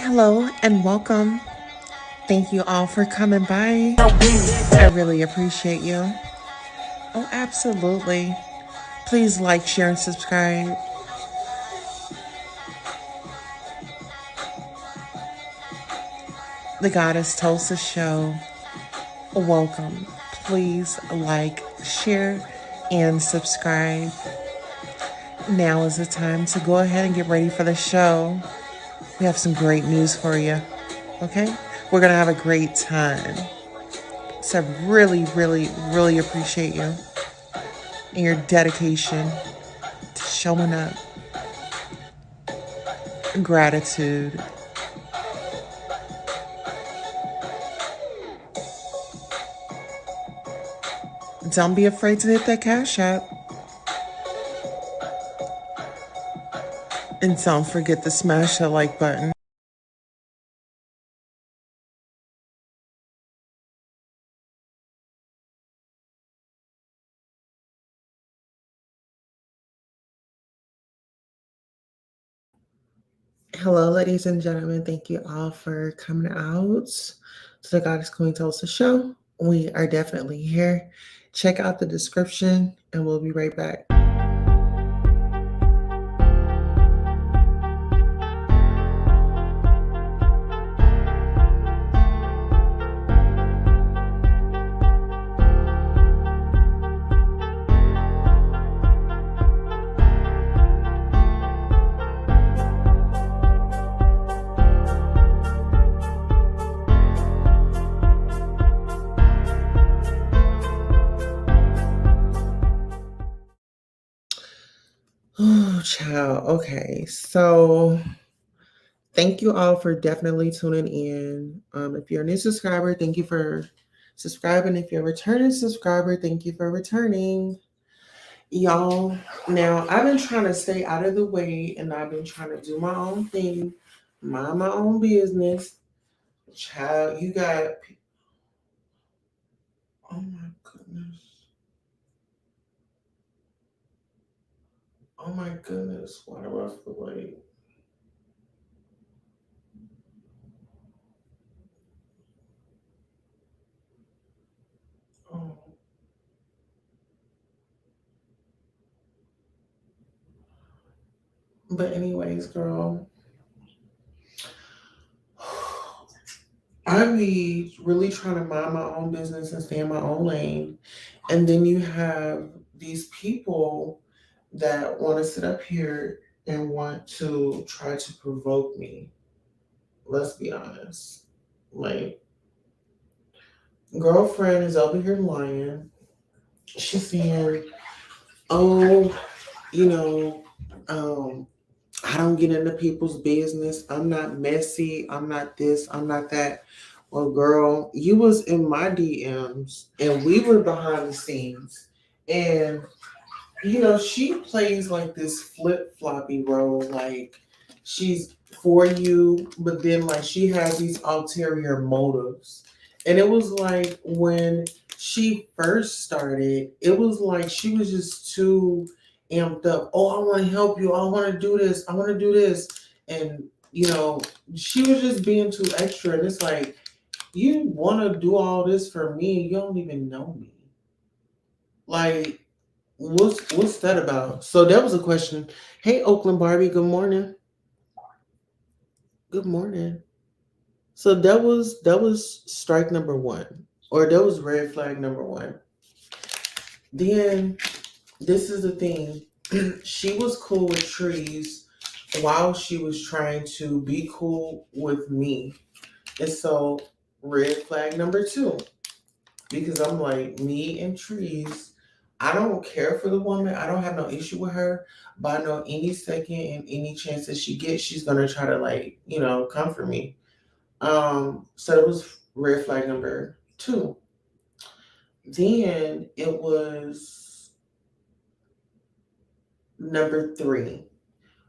Hello and welcome. Thank you all for coming by. I really appreciate you. Oh, absolutely. Please like, share, and subscribe. The Goddess Tulsa Show. Welcome. Please like, share, and subscribe. Now is the time to go ahead and get ready for the show. We have some great news for you. Okay? We're going to have a great time. So I really appreciate you and your dedication to showing up. Gratitude. Don't be afraid to hit that cash app. And don't forget to smash that like button. Hello, ladies and gentlemen. Thank you all for coming out to the Goddess Queen Tulsa show. We are definitely here. Check out the description and we'll be right back. Oh, child. Okay. So thank you all for definitely tuning in. If you're a new subscriber, thank you for subscribing. If you're a returning subscriber, thank you for returning. Y'all, now I've been trying to stay out of the way and I've been trying to do my own thing, mind my own business. Child, you got, oh my goodness. Oh my goodness. Why do I feel like, oh. But anyways, girl, I be really trying to mind my own business and stay in my own lane. And then you have these people that want to sit up here and want to try to provoke me. Let's be honest. Like, girlfriend is over here lying. She's saying, oh, you know, I don't get into people's business. I'm not messy. I'm not this. I'm not that. Well, girl, you was in my DMs and we were behind the scenes. And, she plays like this flip-floppy role. Like she's for you, but then like she has these ulterior motives. And it was like when she first started, it was like she was just too amped up. Oh, I want to help you. I want to do this. I want to do this. And, she was just being too extra. And it's like, you want to do all this for me. You don't even know me. Like, what's that about? So that was a question. Hey, Oakland Barbie. Good morning. Good morning. So that was strike number one, or that was red flag number one. Then this is the thing. She was cool with trees while she was trying to be cool with me. And so red flag number two, because I'm like, me and trees, I don't care for the woman. I don't have no issue with her, but I know any second and any chance that she gets, she's gonna try to comfort me. So it was red flag number two. Then it was number three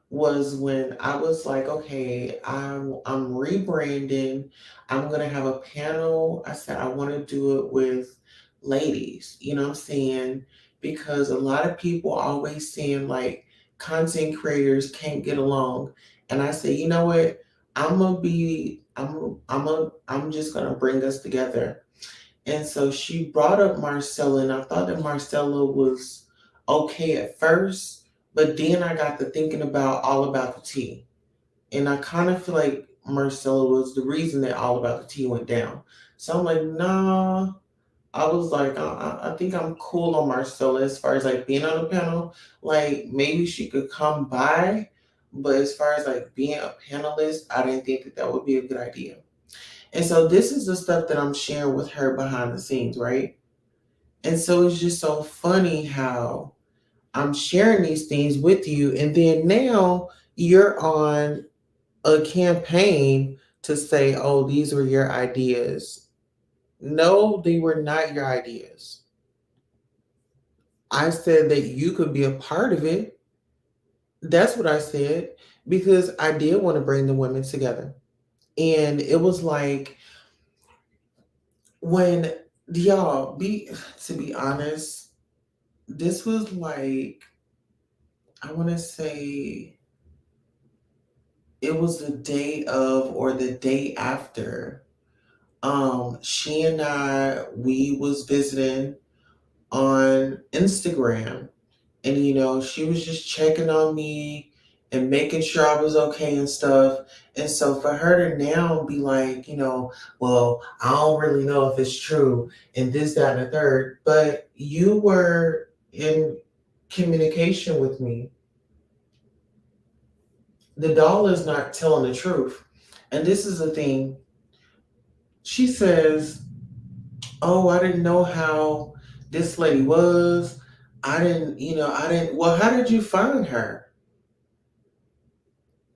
was when I was like, okay, I'm rebranding. I'm gonna have a panel. I said I want to do it with ladies. You know what I'm saying? Because a lot of people always saying like content creators can't get along, and I say, you know what? I'm just gonna bring us together. And so she brought up Marcella, and I thought that Marcella was okay at first, but then I got to thinking about All About the Tea. And I kind of feel like Marcella was the reason that All About the Tea went down. So I'm like, nah. I was like, I think I'm cool on Marcella as far as like being on the panel. Like maybe she could come by, but as far as like being a panelist, I didn't think that that would be a good idea. And so this is the stuff that I'm sharing with her behind the scenes, right? And so it's just so funny how I'm sharing these things with you, and then now you're on a campaign to say, oh, these were your ideas. No, they were not your ideas. I said that you could be a part of it. That's what I said because I did want to bring the women together. And it was like when y'all be to be honest, this was like I want to say it was the day of or the day after she and we was visiting on Instagram, and she was just checking on me and making sure I was okay and stuff. And so for her to now be like, well, I don't really know if it's true and this, that, and the third, but you were in communication with me. The doll is not telling the truth. And this is the thing. She says, oh, I didn't know how this lady was. Well, how did you find her?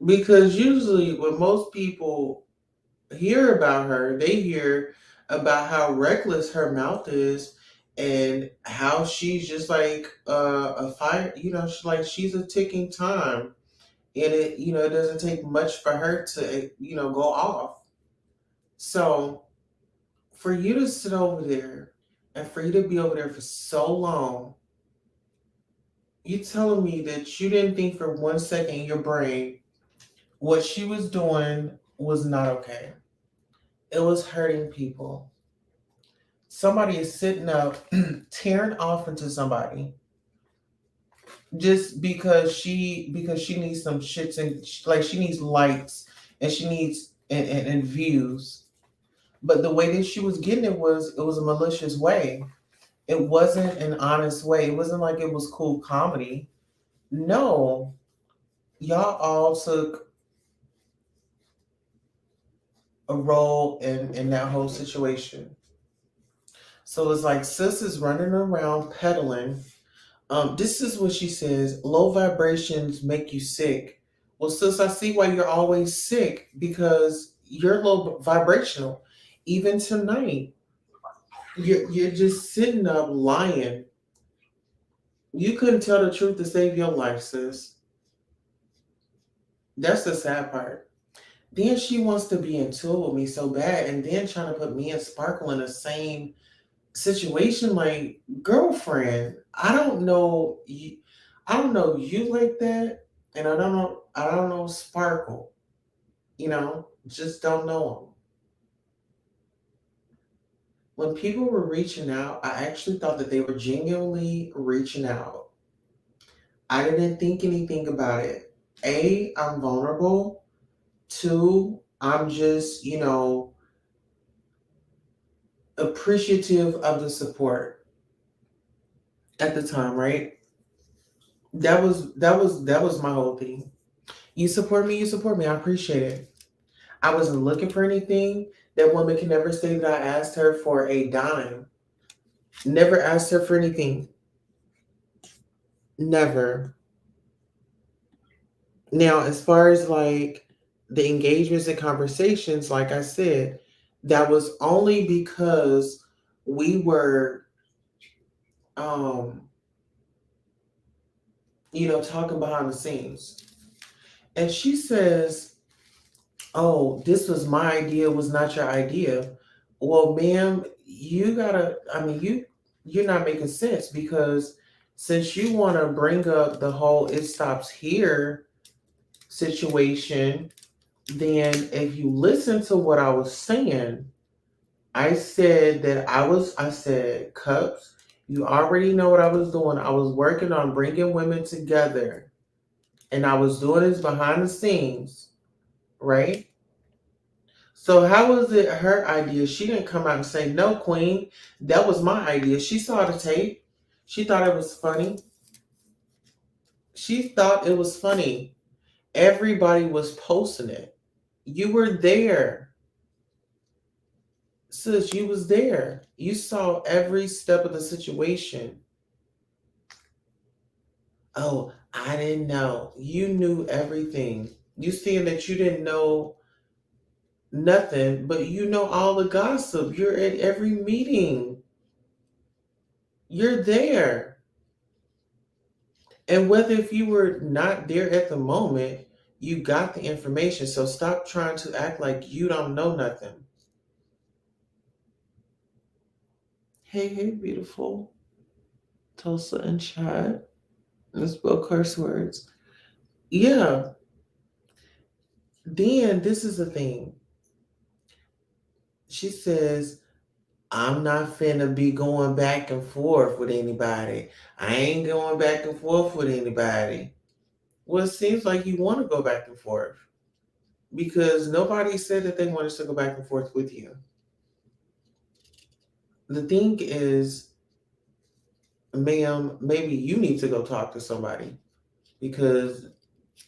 Because usually when most people hear about her, they hear about how reckless her mouth is and how she's just like a fire, she's a ticking time. And it doesn't take much for her to, go off. So for you to sit over there and for you to be over there for so long, you telling me that you didn't think for 1 second in your brain what she was doing was not okay. It was hurting people. Somebody is sitting up, tearing off into somebody just because she needs some shits and like she needs likes and she needs and views. But the way that she was getting it was a malicious way. It wasn't an honest way. It wasn't like it was cool comedy. No, y'all all took a role in that whole situation. So it's like sis is running around peddling. This is what she says: low vibrations make you sick. Well, sis, I see why you're always sick because you're low vibrational. Even tonight, you're just sitting up lying. You couldn't tell the truth to save your life, sis. That's the sad part. Then she wants to be in tour with me so bad, and then trying to put me and Sparkle in the same situation. Like, girlfriend, I don't know you like that, and I don't know Sparkle. Just don't know them. When people were reaching out, I actually thought that they were genuinely reaching out. I didn't think anything about it. A, I'm vulnerable. Two, I'm just, appreciative of the support at the time, right? That was my whole thing. You support me, you support me. I appreciate it. I wasn't looking for anything. That woman can never say that I asked her for a dime. Never asked her for anything. Never. Now, as far as like the engagements and conversations, like I said, that was only because we were um, talking behind the scenes. And she says, oh, this was my idea, was not your idea. Well, ma'am, you're not making sense because since you want to bring up the whole it stops here situation, then if you listen to what I was saying, I said that I said, Cups, you already know what I was doing. I was working on bringing women together, and I was doing this behind the scenes, right? So how was it her idea? She didn't come out and say, no, Queen, that was my idea. She saw the tape. She thought it was funny. She thought it was funny. Everybody was posting it. You were there. Sis, you was there. You saw every step of the situation. Oh, I didn't know. You knew everything. You saying that you didn't know nothing, but you know all the gossip. You're at every meeting. You're there. And whether if you were not there at the moment, you got the information. So stop trying to act like you don't know nothing. Hey, hey, beautiful. Tulsa and Chad. Let's spell curse words. Yeah. Then this is the thing. She says, I'm not finna be going back and forth with anybody. I ain't going back and forth with anybody. Well, it seems like you want to go back and forth because nobody said that they wanted to go back and forth with you. The thing is, ma'am, maybe you need to go talk to somebody because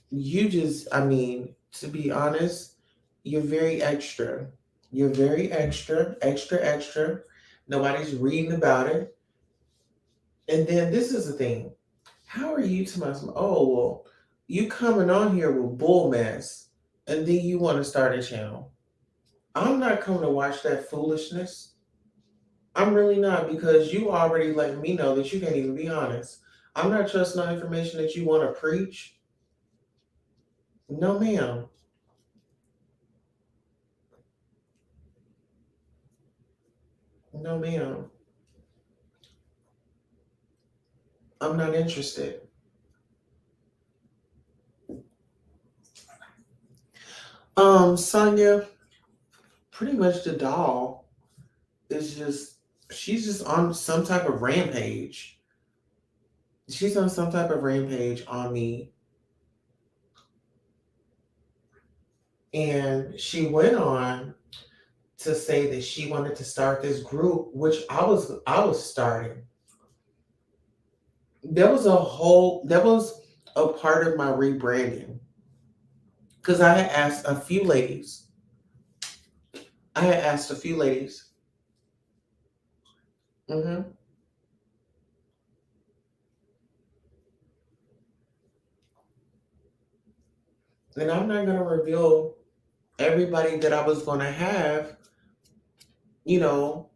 you just, I mean, to be honest, you're very extra. You're very extra, extra, extra. Nobody's reading about it. And then this is the thing. How are you to myself? Oh, well, you coming on here with bull mess and then you want to start a channel. I'm not coming to watch that foolishness. I'm really not because you already let me know that you can't even be honest. I'm not trusting no information that you want to preach. No, ma'am. No, ma'am. I'm not interested. Sonia, pretty much the doll is just she's just on some type of rampage. She's on some type of rampage on me. And she went on to say that she wanted to start this group, which I was starting. That was a part of my rebranding. Because I had asked a few ladies. I had asked a few ladies. hmm And I'm not gonna reveal everybody that I was gonna have, you know,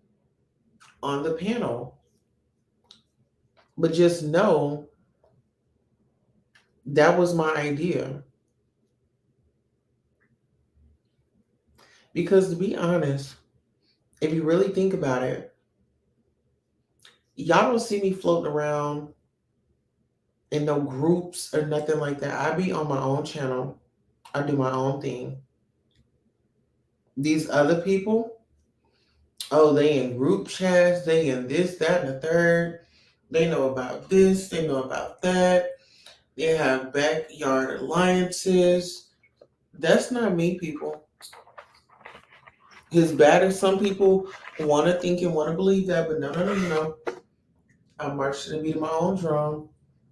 on the panel. But just know that was my idea. Because to be honest, if you really think about it, y'all don't see me floating around in no groups or nothing like that. I be on my own channel. I do my own thing. These other people, oh, they in group chats, they in this, that, and the third. They know about this, they know about that. They have backyard alliances. That's not me, people. As bad as some people want to think and want to believe that, but no, no, no, no. I march to the beat of my own drum.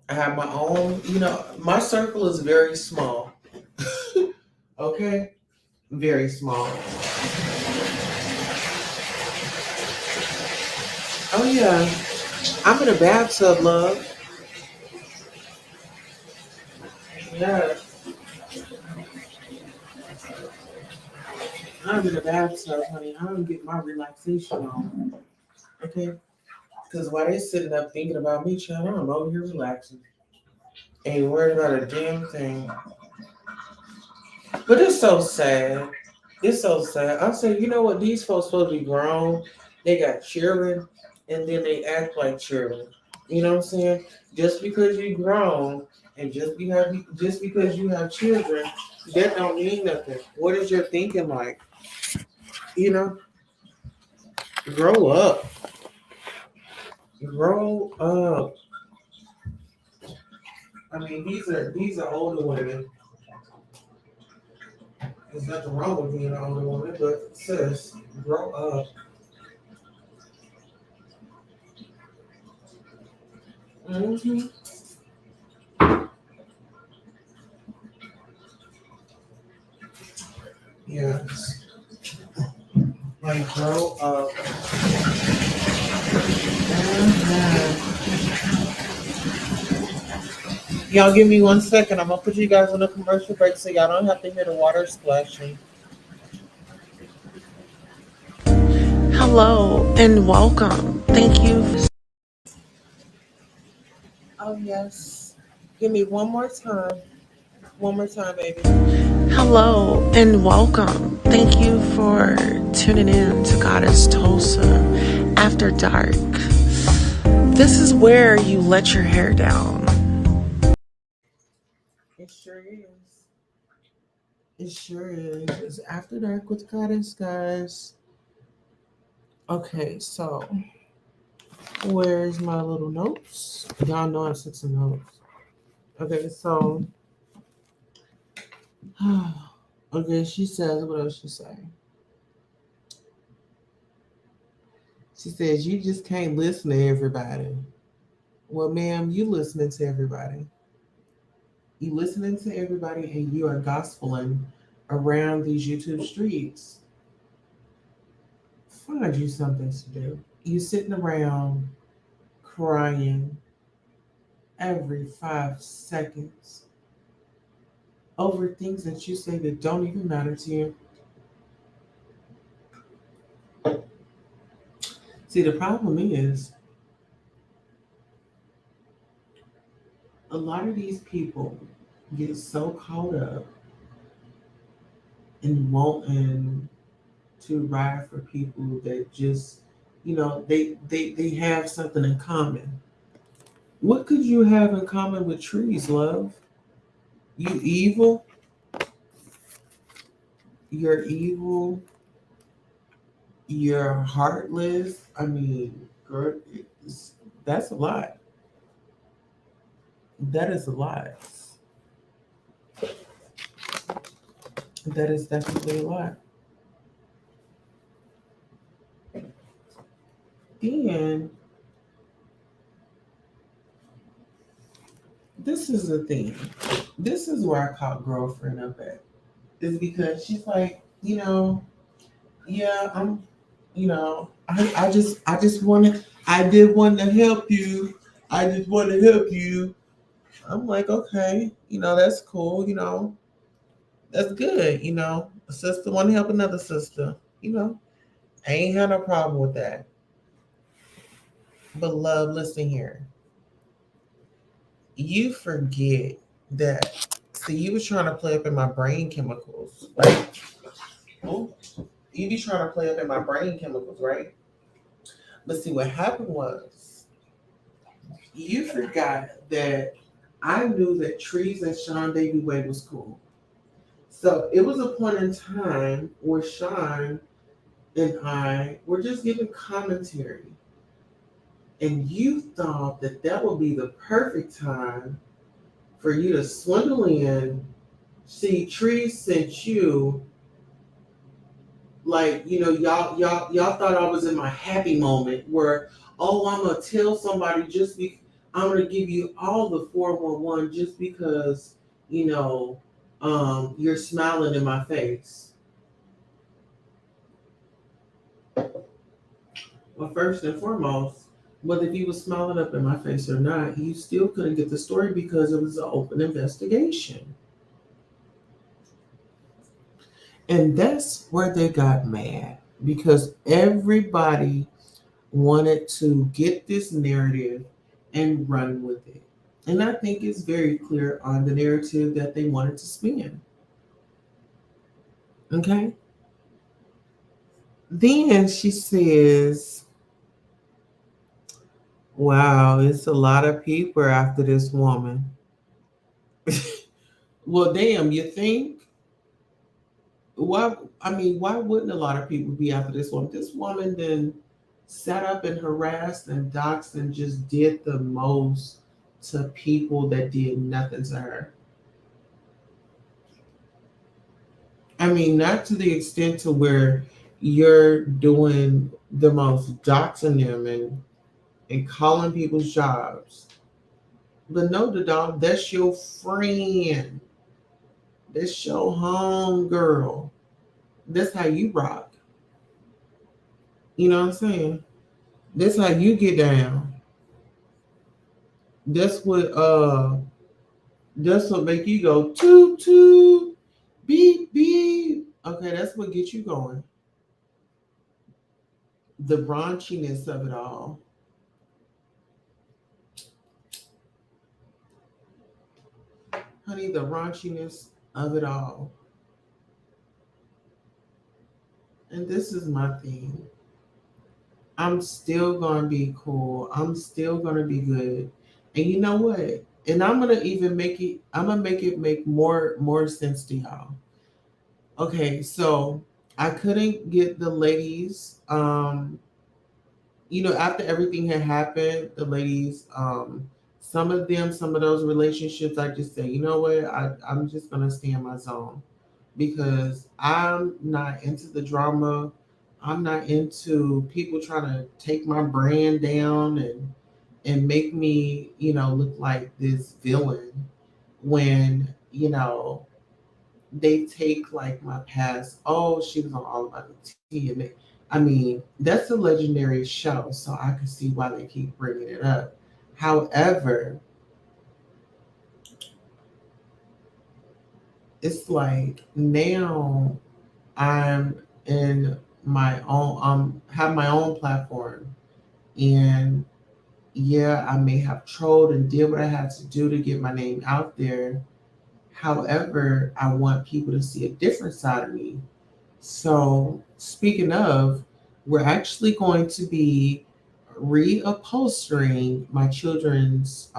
I have my own, my circle is very small. Okay? Very small. Oh, yeah. I'm in a bathtub, love. Yeah. I'm in a bathtub, honey. I'm get my relaxation on. Okay? Because while they sitting up thinking about me, child, I'm over here relaxing. Ain't worried about a damn thing. But it's so sad. It's so sad. I said, you know what? These folks supposed to be grown. They got children, and then they act like children. You know what I'm saying? Just because you grown And just because you have children, that don't mean nothing. What is your thinking like? You know, grow up. Grow up. I mean, these are older women. There's nothing wrong with being an older woman, but sis, grow up. Hmm. Yes. Like grow up. Mhm. Y'all give me 1 second. I'm gonna put you guys on a commercial break so y'all don't have to hear the water splashing. Hello and welcome. Thank you. Oh yes. Give me one more time. One more time, baby. Hello and welcome. Thank you for tuning in to Goddess Tulsa After Dark. This is where you let your hair down. It sure is. It sure is. It's After Dark with Goddess, guys. Okay, so where's my little notes? Y'all know I took some notes. Okay, so okay, she says, what else she say? She says you just can't listen to everybody. Well, ma'am, you listening to everybody. You listening to everybody and you are gospeling around these YouTube streets. Find you something to do. You sitting around crying every 5 seconds over things that you say that don't even matter to you. See, the problem is a lot of these people get so caught up in wanting to ride for people that just, they have something in common. What could you have in common with trees, love? You evil? You're evil. You're heartless. I mean, girl, that's a lot. That is a lot. That is definitely a lot. And this is the thing. This is where I caught girlfriend up at. Is because she's like, yeah, I just wanted, I did want to help you. I just want to help you. I'm like, okay, that's cool, that's good, A sister want to help another sister, I ain't had no problem with that. But love, listen here. You forget that. See, you was trying to play up in my brain chemicals, right? Oh, you be trying to play up in my brain chemicals, right? But see, what happened was you forgot that I knew that Trees and Sean Baby Way was cool. So it was a point in time where Sean and I were just giving commentary. And you thought that that would be the perfect time for you to swindle in. See, Trees sent you, like, y'all thought I was in my happy moment where, oh, I'm gonna tell somebody I'm gonna give you all the 411 just because, you're smiling in my face. Well, first and foremost, whether he was smiling up in my face or not, you still couldn't get the story because it was an open investigation. And that's where they got mad because everybody wanted to get this narrative and run with it. And I think it's very clear on the narrative that they wanted to spin. Okay. Then she says, wow, it's a lot of people after this woman. Well, damn, you think? Why? I mean, why wouldn't a lot of people be after this woman? This woman then sat up and harassed and doxed and just did the most to people that did nothing to her. I mean, not to the extent to where you're doing the most doxing them and calling people's jobs. But no, the dog, that's your friend. That's your home girl. That's how you rock. You know what I'm saying? That's how you get down. That's what make you go toot toot beep beep. Okay, that's what gets you going. The raunchiness of it all. Honey, the raunchiness of it all. And this is my thing. I'm still gonna be cool. I'm still gonna be good. And you know what? And I'm gonna make it make more sense to y'all. Okay, so I couldn't get the ladies, after everything had happened, the ladies, some of them, some of those relationships, I just say, you know what, I'm just gonna stay in my zone because I'm not into the drama. I'm not into people trying to take my brand down and make me, look like this villain when, they take like my past. Oh, she was on All About the Tea, and I mean that's a legendary show, so I can see why they keep bringing it up. However, it's like now I'm in my own have my own platform, and yeah, I may have trolled and did what I had to do to get my name out there. However, I want people to see a different side of me. So, speaking of, we're actually going to be reupholstering my children's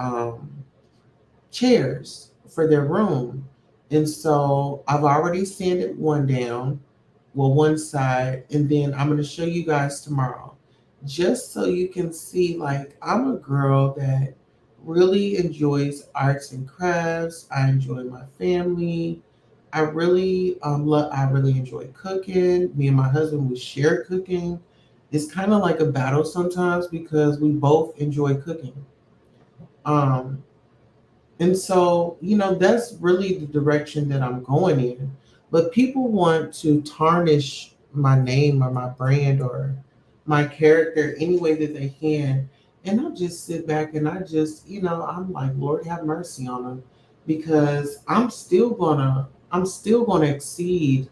chairs for their room. And so I've already sanded one down, well, one side, and then I'm going to show you guys tomorrow. Just so you can see, like, I'm a girl that really enjoys arts and crafts. I enjoy my family. I really enjoy cooking. Me and my husband, we share cooking. It's kind of like a battle sometimes because we both enjoy cooking. Um, and so, that's really the direction that I'm going in. But people want to tarnish my name or my brand or my character any way that they can. And I just sit back and I'm like, Lord have mercy on them because I'm still gonna exceed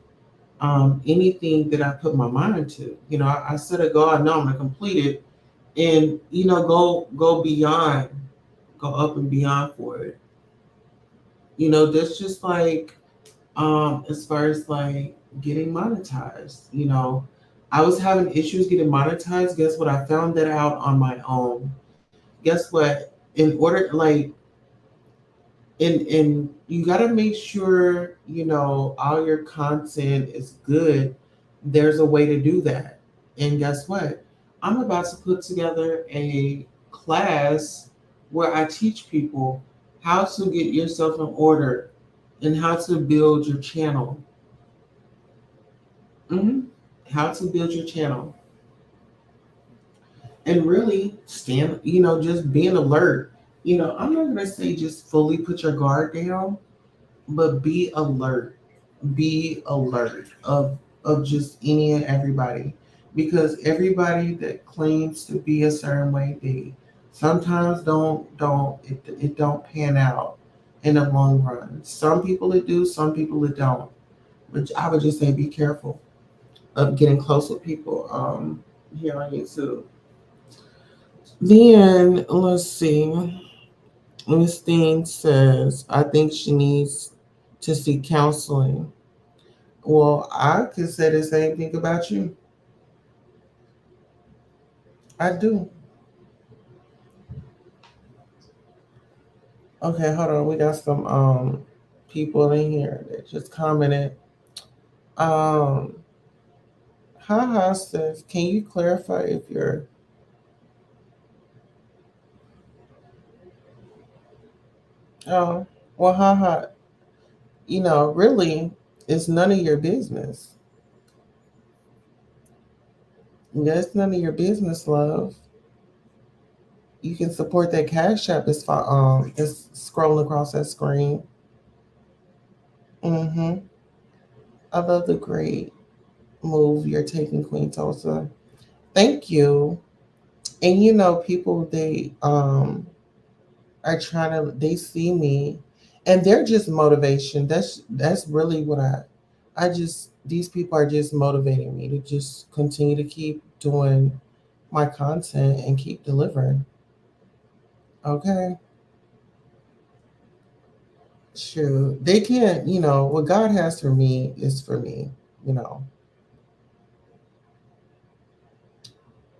anything that I put my mind to. I set a goal, I know I'm gonna complete it and go beyond, go up and beyond for it. That's just like as far as like getting monetized. I was having issues getting monetized. Guess what? I found that out on my own. Guess what? In order like and you got to make sure all your content is good. There's a way to do that. And guess what? I'm about to put together a class where I teach people how to get yourself in order and how to build your channel. hmm How to build your channel and really stand, just being alert. I'm not going to say just fully put your guard down, but be alert. Be alert of just any and everybody, because everybody that claims to be a certain way, they sometimes it don't pan out in the long run. Some people it do, some people it don't. But I would just say be careful of getting close with people here on YouTube. Then let's see. Miss Thing says, I think she needs to seek counseling. Well, I could say the same thing about you. I do. Okay, hold on. We got some people in here that just commented. Um, haha says, can you clarify if you're oh well haha, really it's none of your business. Yeah, it's none of your business, love. You can support that cash app is scrolling across that screen. Mm-hmm. I love the great move you're taking, Queen Tulsa. Thank you. And people are trying to they see me and they're just motivation. That's really what I just these people are just motivating me to just continue to keep doing my content and keep delivering. Okay. Sure. They can't, what God has for me is for me, you know.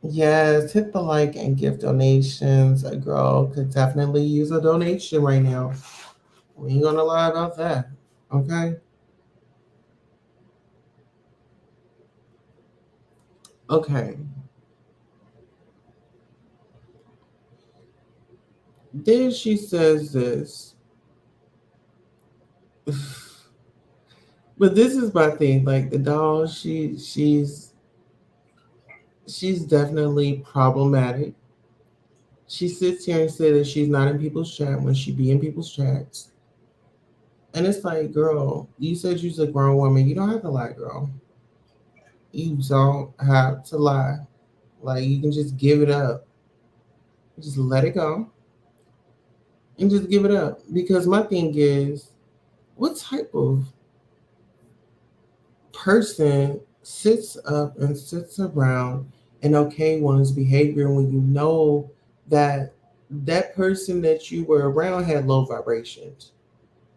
Yes, hit the like and give donations. A girl could definitely use a donation right now. We ain't gonna lie about that. Okay. Okay. Then she says this. But this is my thing. Like the doll, she's definitely problematic. She sits here and says that she's not in people's chat when she be in people's chats. And it's like, girl, you said you're a grown woman. You don't have to lie, girl. You don't have to lie. Like you can just give it up. Just let it go and just give it up. Because my thing is, what type of person sits up and sits around and okay one's behavior when you know that that person that you were around had low vibrations?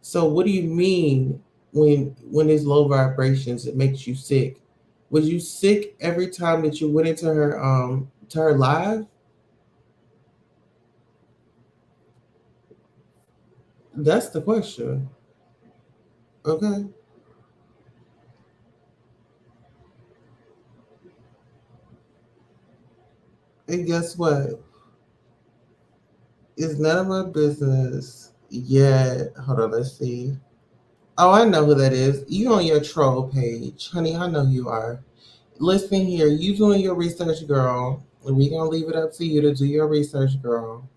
So what do you mean when it's low vibrations it makes you sick? Was you sick every time that you went into her to her live? That's the question. Okay. And guess what? It's none of my business yet. Hold on, let's see. Oh, I know who that is. You on your troll page. Honey, I know you are. Listen here, you doing your research, girl. We gonna leave it up to you to do your research, girl.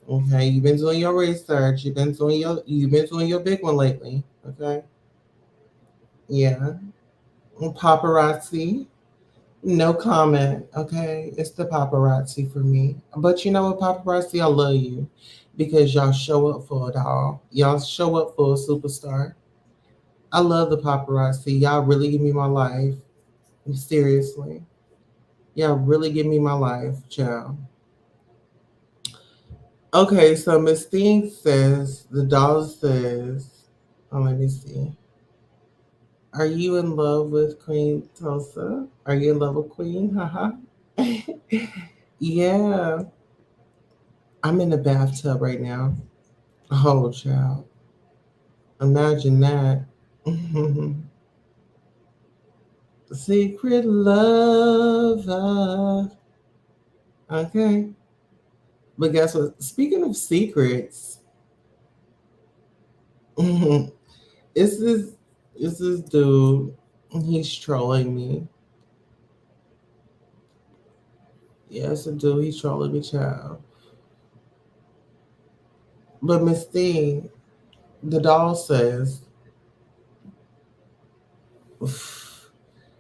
Okay, you've been doing your research. You've been doing your big one lately. Okay. Yeah. Paparazzi. No comment. Okay. It's the paparazzi for me. But you know what, paparazzi, I love you. Because y'all show up for a doll. Y'all show up for a superstar. I love the paparazzi. Y'all really give me my life. Seriously. Y'all really give me my life, child. Okay, so Miss Thing says, the doll says, oh, let me see. Are you in love with Queen Tulsa? Are you in love with Queen? Haha. Yeah, I'm in the bathtub right now. Oh, child. Imagine that. Secret lover. Okay. But guess what? Speaking of secrets, it's this it's this dude. He's trolling me. Yeah, it's a dude. He's trolling me, child. But Miss Thing, the doll says,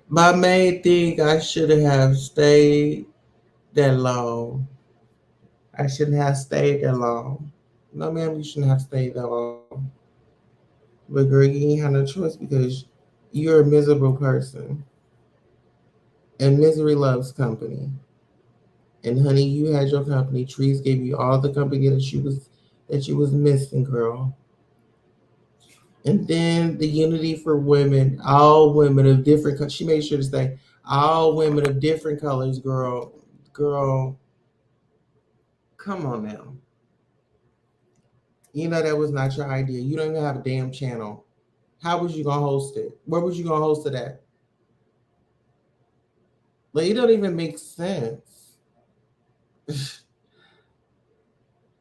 my main thing, I shouldn't have stayed that long. I shouldn't have stayed that long. No, ma'am, you shouldn't have stayed that long. But girl, you ain't have no choice because you're a miserable person, and misery loves company. And honey, you had your company. Trees gave you all the company that you was missing, girl. And then the unity for women, all women of different. She made sure to say all women of different colors, girl. Girl, come on now. You know that was not your idea. You don't even have a damn channel. How was you gonna host it? Where was you gonna host it at? Like, it don't even make sense.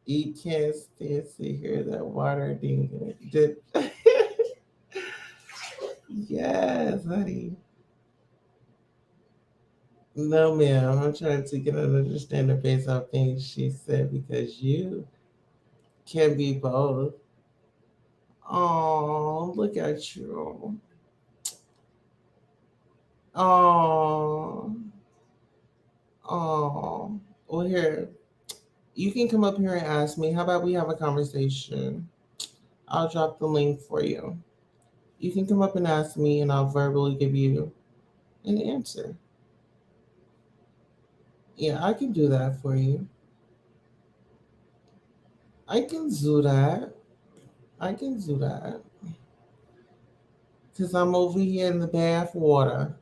You can't stand to hear that water dinging. Yes, honey. No, ma'am. I'm trying to get an understanding based off things she said because you can be both. Oh, look at you. Oh, oh. Well, here, you can come up here and ask me. How about we have a conversation? I'll drop the link for you. You can come up and ask me, and I'll verbally give you an answer. Yeah, I can do that for you. I can do that. I can do that. Because I'm over here in the bath water.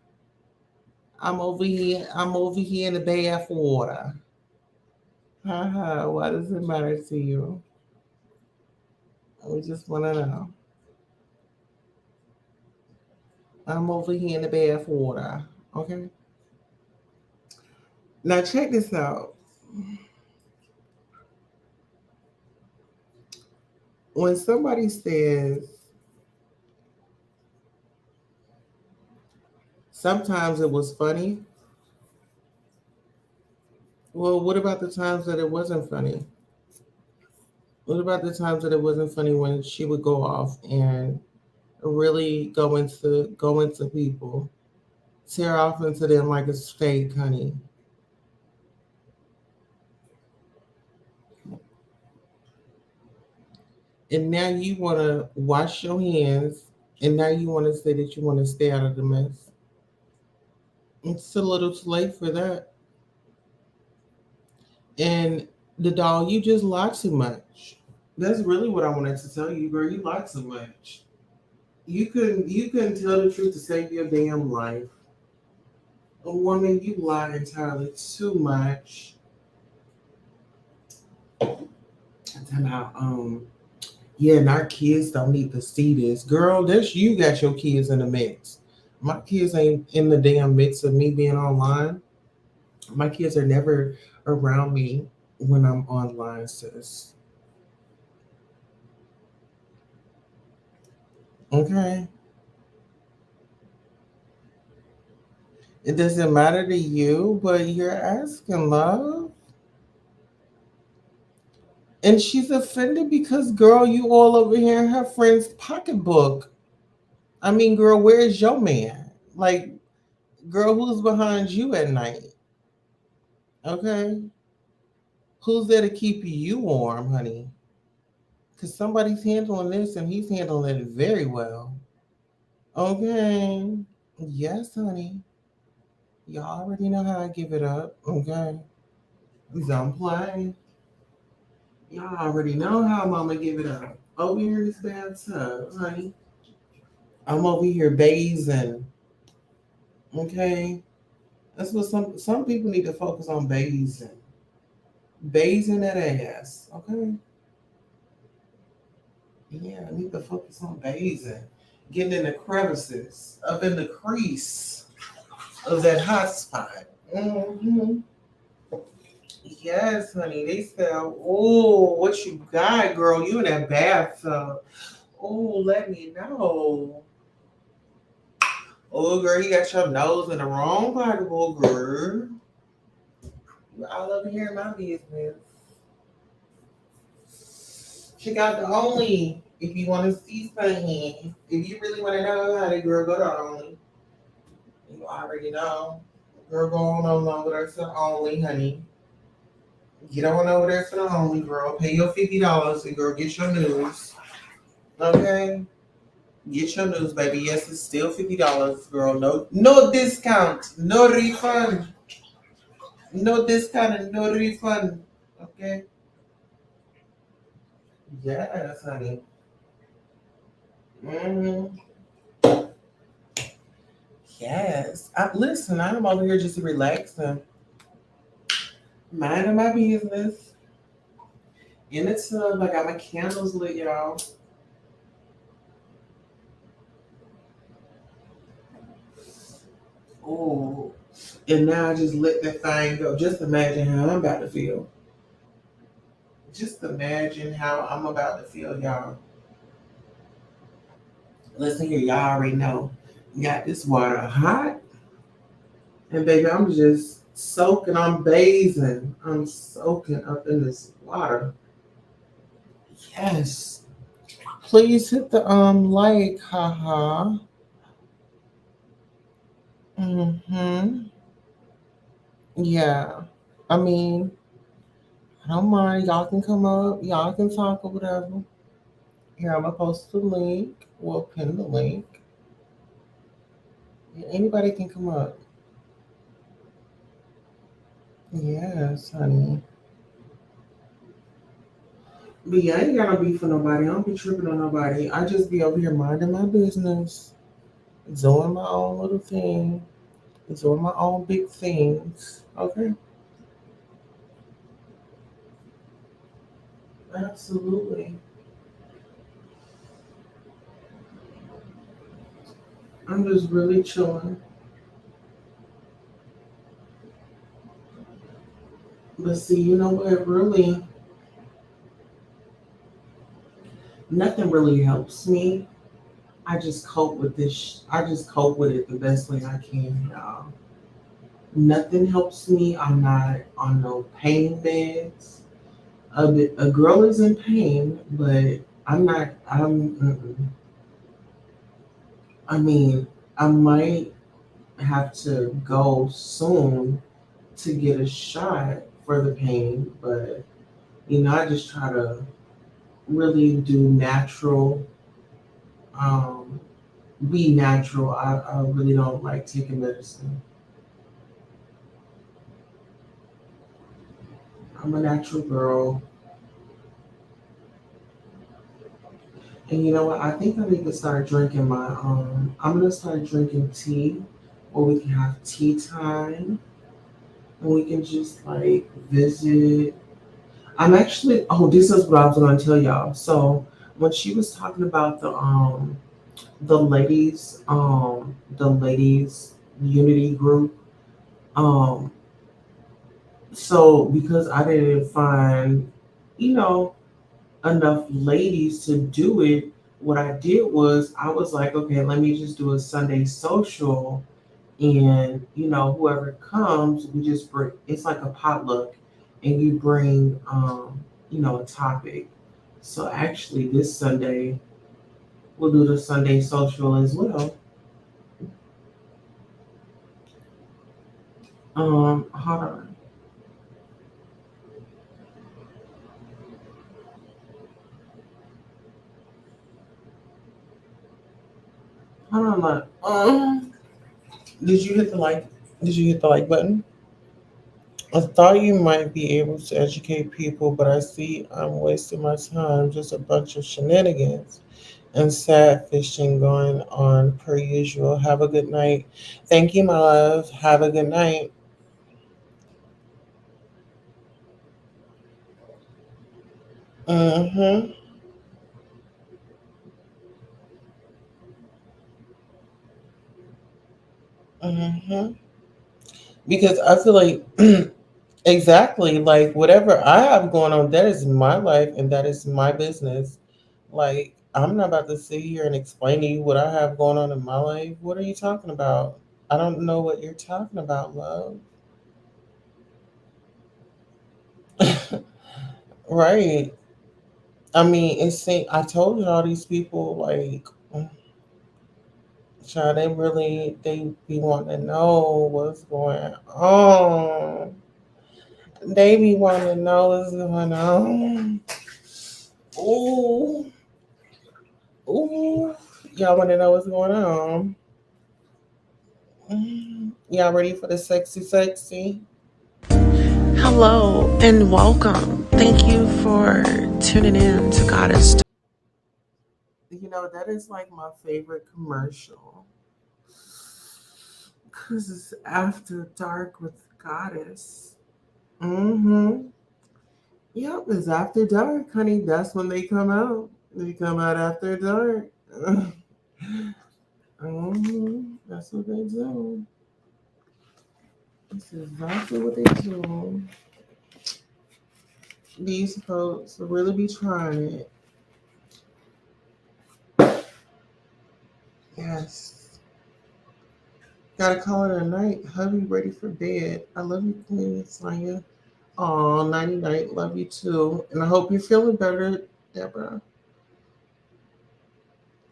I'm over here in the bath water. Haha, why does it matter to you? We just want to know. I'm over here in the bath water. Okay? Now, check this out. When somebody says, sometimes it was funny, well, what about the times that it wasn't funny? What about the times that it wasn't funny when she would go off and really go into people, tear off into them like a steak, honey? And now you want to wash your hands, and now you want to say that you want to stay out of the mess. It's a little too late for that. And the dog, you just lie too much. That's really what I wanted to tell you, girl. You lie too much. You couldn't tell the truth to save your damn life. A woman, you lie entirely too much. And yeah, and our kids don't need to see this. Girl, that's you got your kids in the mix. My kids ain't in the damn mix of me being online. My kids are never around me when I'm online, sis. Okay? It doesn't matter to you, but you're asking, love. And she's offended because, girl, you all over here in her friend's pocketbook. I mean, girl, where's your man? Like, girl, who's behind you at night? Okay? Who's there to keep you warm, honey? Because somebody's handling this and he's handling it very well. Okay? Yes, honey. Y'all already know how I give it up. Okay? Don't play. Y'all already know how mama give it up. Over here in this bathtub, honey. I'm over here bathing. Okay? That's what some people need to focus on bathing. Bathing that ass. Okay? Yeah, I need to focus on bathing. Getting in the crevices, up in the crease of that hot spot. Hmm. Yes, honey. They said, "Oh, what you got, girl? You in that bathtub? Oh, let me know." Oh, girl, you got your nose in the wrong pocketbook, girl. You all over here in my business. Check out the only if you want to see something. If you really want to know how to girl, go to only. You already know. Girl, go on over there to the only, honey. Get on over there to the only, girl. Pay your $50 and girl, get your news. Okay? Get your news, baby. Yes, it's still $50, girl. No discount. No refund. No discount and no refund. Okay? Yes, honey. Hmm. Yes. Listen, I'm over here just relaxing, minding my business. In the tub, I got my candles lit, y'all. Oh, and now I just let that thing go. Just imagine how I'm about to feel. Just imagine how I'm about to feel, y'all. Listen here, y'all already know. Got this water hot, and baby, I'm just soaking. I'm bathing. I'm soaking up in this water. Yes. Please hit the like, haha. Mm-hmm. Yeah. I mean, I don't mind. Y'all can come up. Y'all can talk or whatever. Here, I'm gonna post the link. We'll pin the link. Yeah, anybody can come up. Yes, honey. But yeah, I ain't got no beef for nobody. I don't be tripping on nobody. I just be over here minding my business, doing my own little thing, doing my own big things. Okay? Absolutely. I'm just really chilling. But see, you know what? Really, nothing really helps me. I just cope with this. I just cope with it the best way I can, y'all. Nothing helps me. I'm not on no pain meds. A girl is in pain, but I'm not. I mean, I might have to go soon to get a shot for the pain, but I just try to really do natural, um, be natural. I really don't like taking medicine. I'm a natural girl. And you know what? I think I need to start drinking my I'm gonna start drinking tea, or we can have tea time, and we can just like visit. I'm actually, oh, this is what I was gonna tell y'all. So when she was talking about the ladies unity group, um so because I didn't find, you know, enough ladies to do it, what I did was I was like, okay, let me just do a Sunday social, and whoever comes, we just bring. It's like a potluck, and you bring a topic. So actually, this Sunday we'll do the Sunday social as well. Hold on, hold on, look. Did you hit the like? Did you hit the like button? I thought you might be able to educate people, but I see I'm wasting my time. Just a bunch of shenanigans and sad fishing going on per usual. Have a good night. Thank you, my love. Have a good night. Mm-hmm. Mm-hmm. Because I feel like exactly like whatever I have going on, that is my life and that is my business. Like I'm not about to sit here and explain to you what I have going on in my life. What are you talking about? I don't know what you're talking about, love. Right. I mean, I told you all these people like, child, they be wanting to know what's going on. They be wanting to know what's going on. Ooh, ooh. Y'all want to know what's going on? Y'all ready for the sexy, sexy? Hello and welcome. Thank you for tuning in to Goddess. That is like my favorite commercial. Because it's After Dark with Goddess. Mm-hmm. Yep, it's after dark, honey. That's when they come out. They come out after dark. That's what they do. That's exactly what they do. These folks really be trying it. Yes. Gotta call it a night. Hubby ready for bed. I love you, Queen Sonya. Aw, nighty night. Love you too. And I hope you're feeling better, Deborah.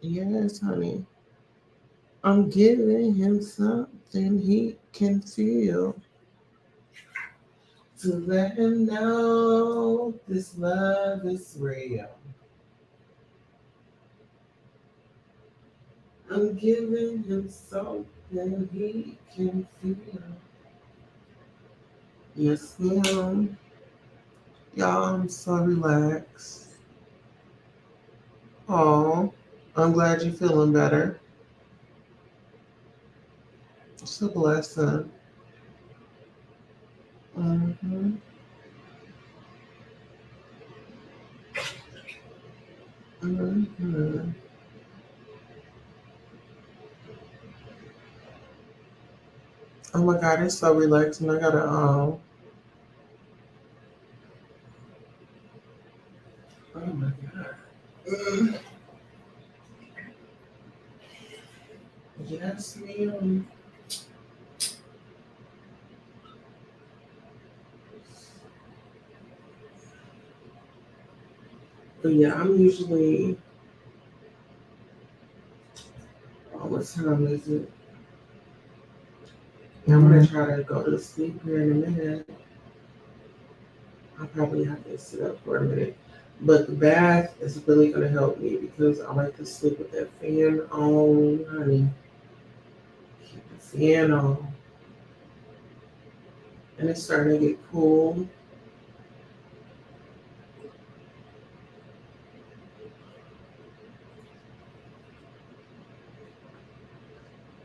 Yes, honey. I'm giving him something he can feel to let him know this love is real. I'm giving him something he can feel. Yes, ma'am. Y'all, I'm so relaxed. Aw, I'm glad you're feeling better. It's a blessing. Mm-hmm. Mm-hmm. Oh my God, it's so relaxing. I gotta oh my God. Mm. Yes, ma'am. But yeah, I'm usually, oh, what time is it? I'm gonna try to go to sleep here in a minute. I'll probably have to sit up for a minute. But the bath is really gonna help me because I like to sleep with that fan on, honey. Keep the fan on. And it's starting to get cool.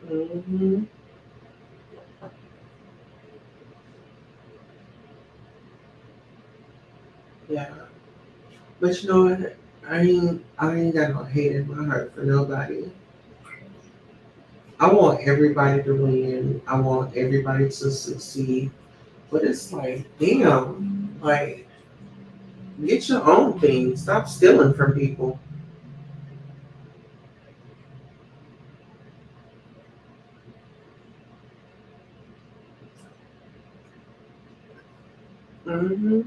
Hmm. Yeah. But you know what? I ain't got no hate in my heart for nobody. I want everybody to win. I want everybody to succeed. But it's like, damn, like get your own thing. Stop stealing from people. Hmm.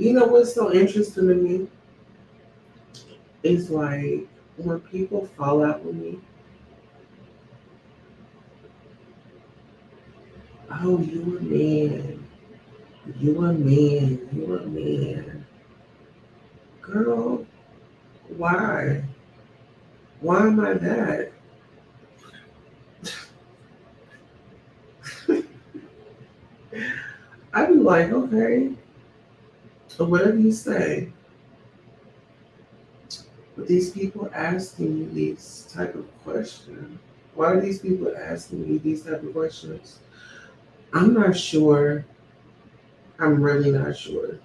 You know what's so interesting to me is like when people fall out with me. Oh, you a man. You a man. You a man. Girl, why? Why am I that? I'd be like, okay, or whatever you say. But these people asking me these type of questions. Why are these people asking me these type of questions? I'm not sure. I'm really not sure.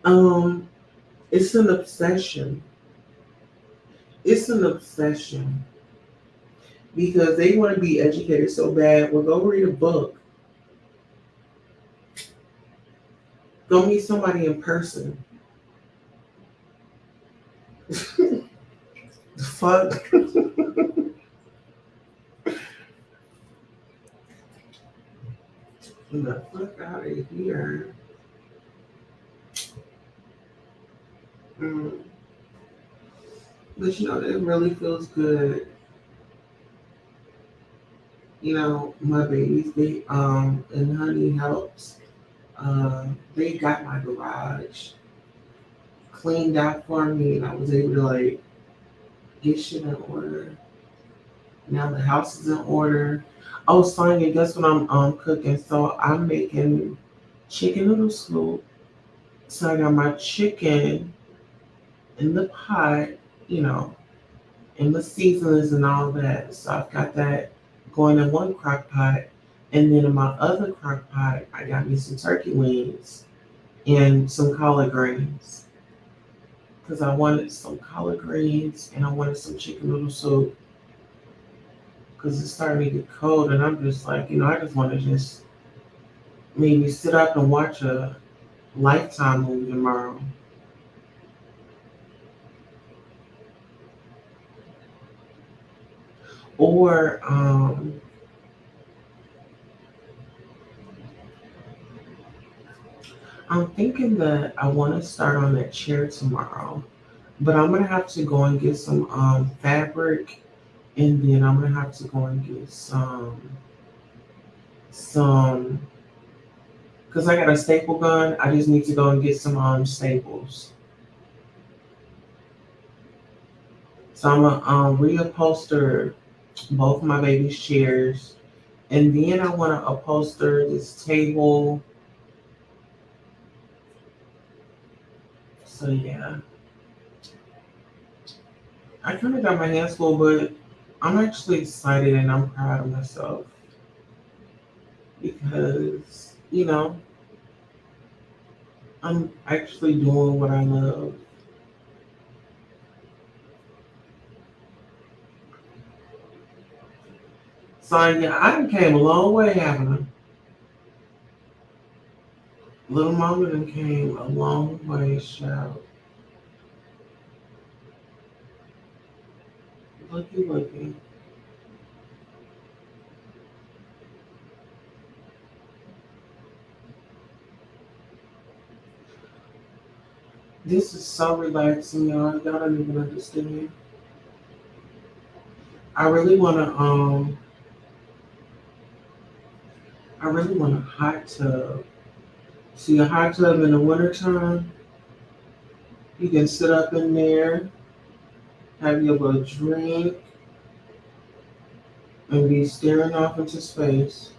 Um, it's an obsession. It's an obsession because they want to be educated so bad. Well, go read a book. Go meet somebody in person. Fuck. The fuck out of here. Mm. But you know, it really feels good. You know, my babies, they and honey helps. They got my garage cleaned out for me, and I was able to like get shit in order. Now the house is in order. Oh, Sonya, guess what I'm cooking? So I'm making chicken noodle soup. So I got my chicken in the pot, you know, and the seasonings and all that. So I've got that going in one crock pot. And then in my other crock pot, I got me some turkey wings and some collard greens. Because I wanted some collard greens and I wanted some chicken noodle soup. Because it's starting to get cold and I'm just like, I just want to just maybe sit up and watch a Lifetime movie tomorrow. Or I'm thinking that I want to start on that chair tomorrow. But I'm gonna have to go and get some fabric, and then I'm gonna have to go and get some because I got a staple gun. I just need to go and get some staples. So I'm gonna reupholster both my baby's chairs, and then I want to upholster this table. So yeah, I kind of got my hands full, but I'm actually excited and I'm proud of myself because I'm actually doing what I love. So yeah, I done came a long way, haven't I? Little mama done came a long way, shout. Looky, looky. This is so relaxing, y'all. Y'all don't even understand. I really wanna I really want a hot tub. See a hot tub in the wintertime, you can sit up in there, have your little drink, and be staring off into space.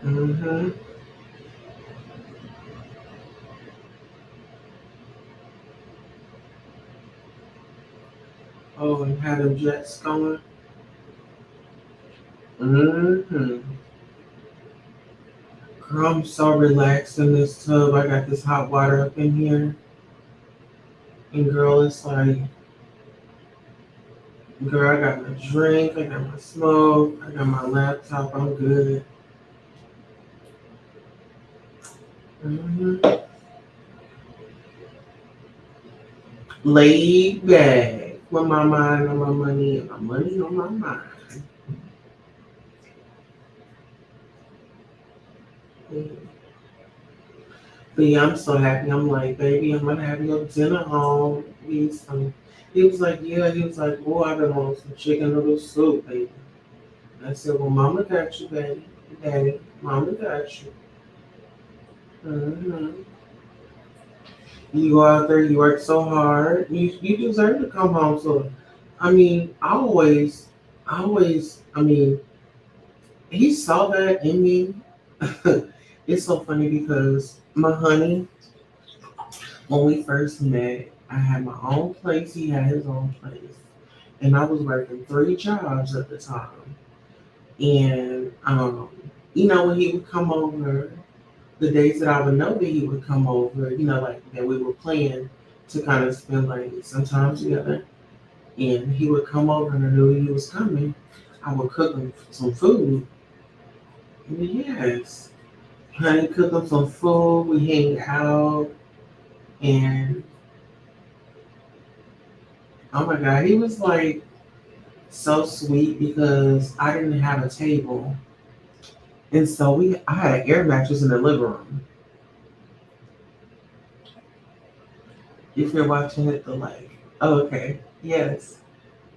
Mm-hmm. Oh, and have them jets going. Mm-hmm. Girl, I'm so relaxed in this tub. I got this hot water up in here. And girl, it's like, girl, I got my drink, I got my smoke, I got my laptop, I'm good. Hmm. Laid back with my mind on my money and my money on my mind. Mhm. But yeah, I'm so happy. I'm like, baby, I'm gonna have your dinner home. He was like, yeah. He was like, boy, I've been wanting some chicken noodle soup, baby. I said, well, mama got you, baby. Daddy, mama got you. Hmm. You go out there, you work so hard. You deserve to come home. So, I mean, I mean, he saw that in me. It's so funny because my honey, when we first met, I had my own place. He had his own place, and I was working three jobs at the time. And when he would come over, the days that I would know that he would come over, like that we were planning to kind of spend like some time together. And he would come over and I knew he was coming. I would cook him some food. Yes. Honey, cook him some food. We hang out. And oh my God, he was like so sweet because I didn't have a table. And so I had an air mattress in the living room. If you're watching it, the like. Oh, okay. Yes.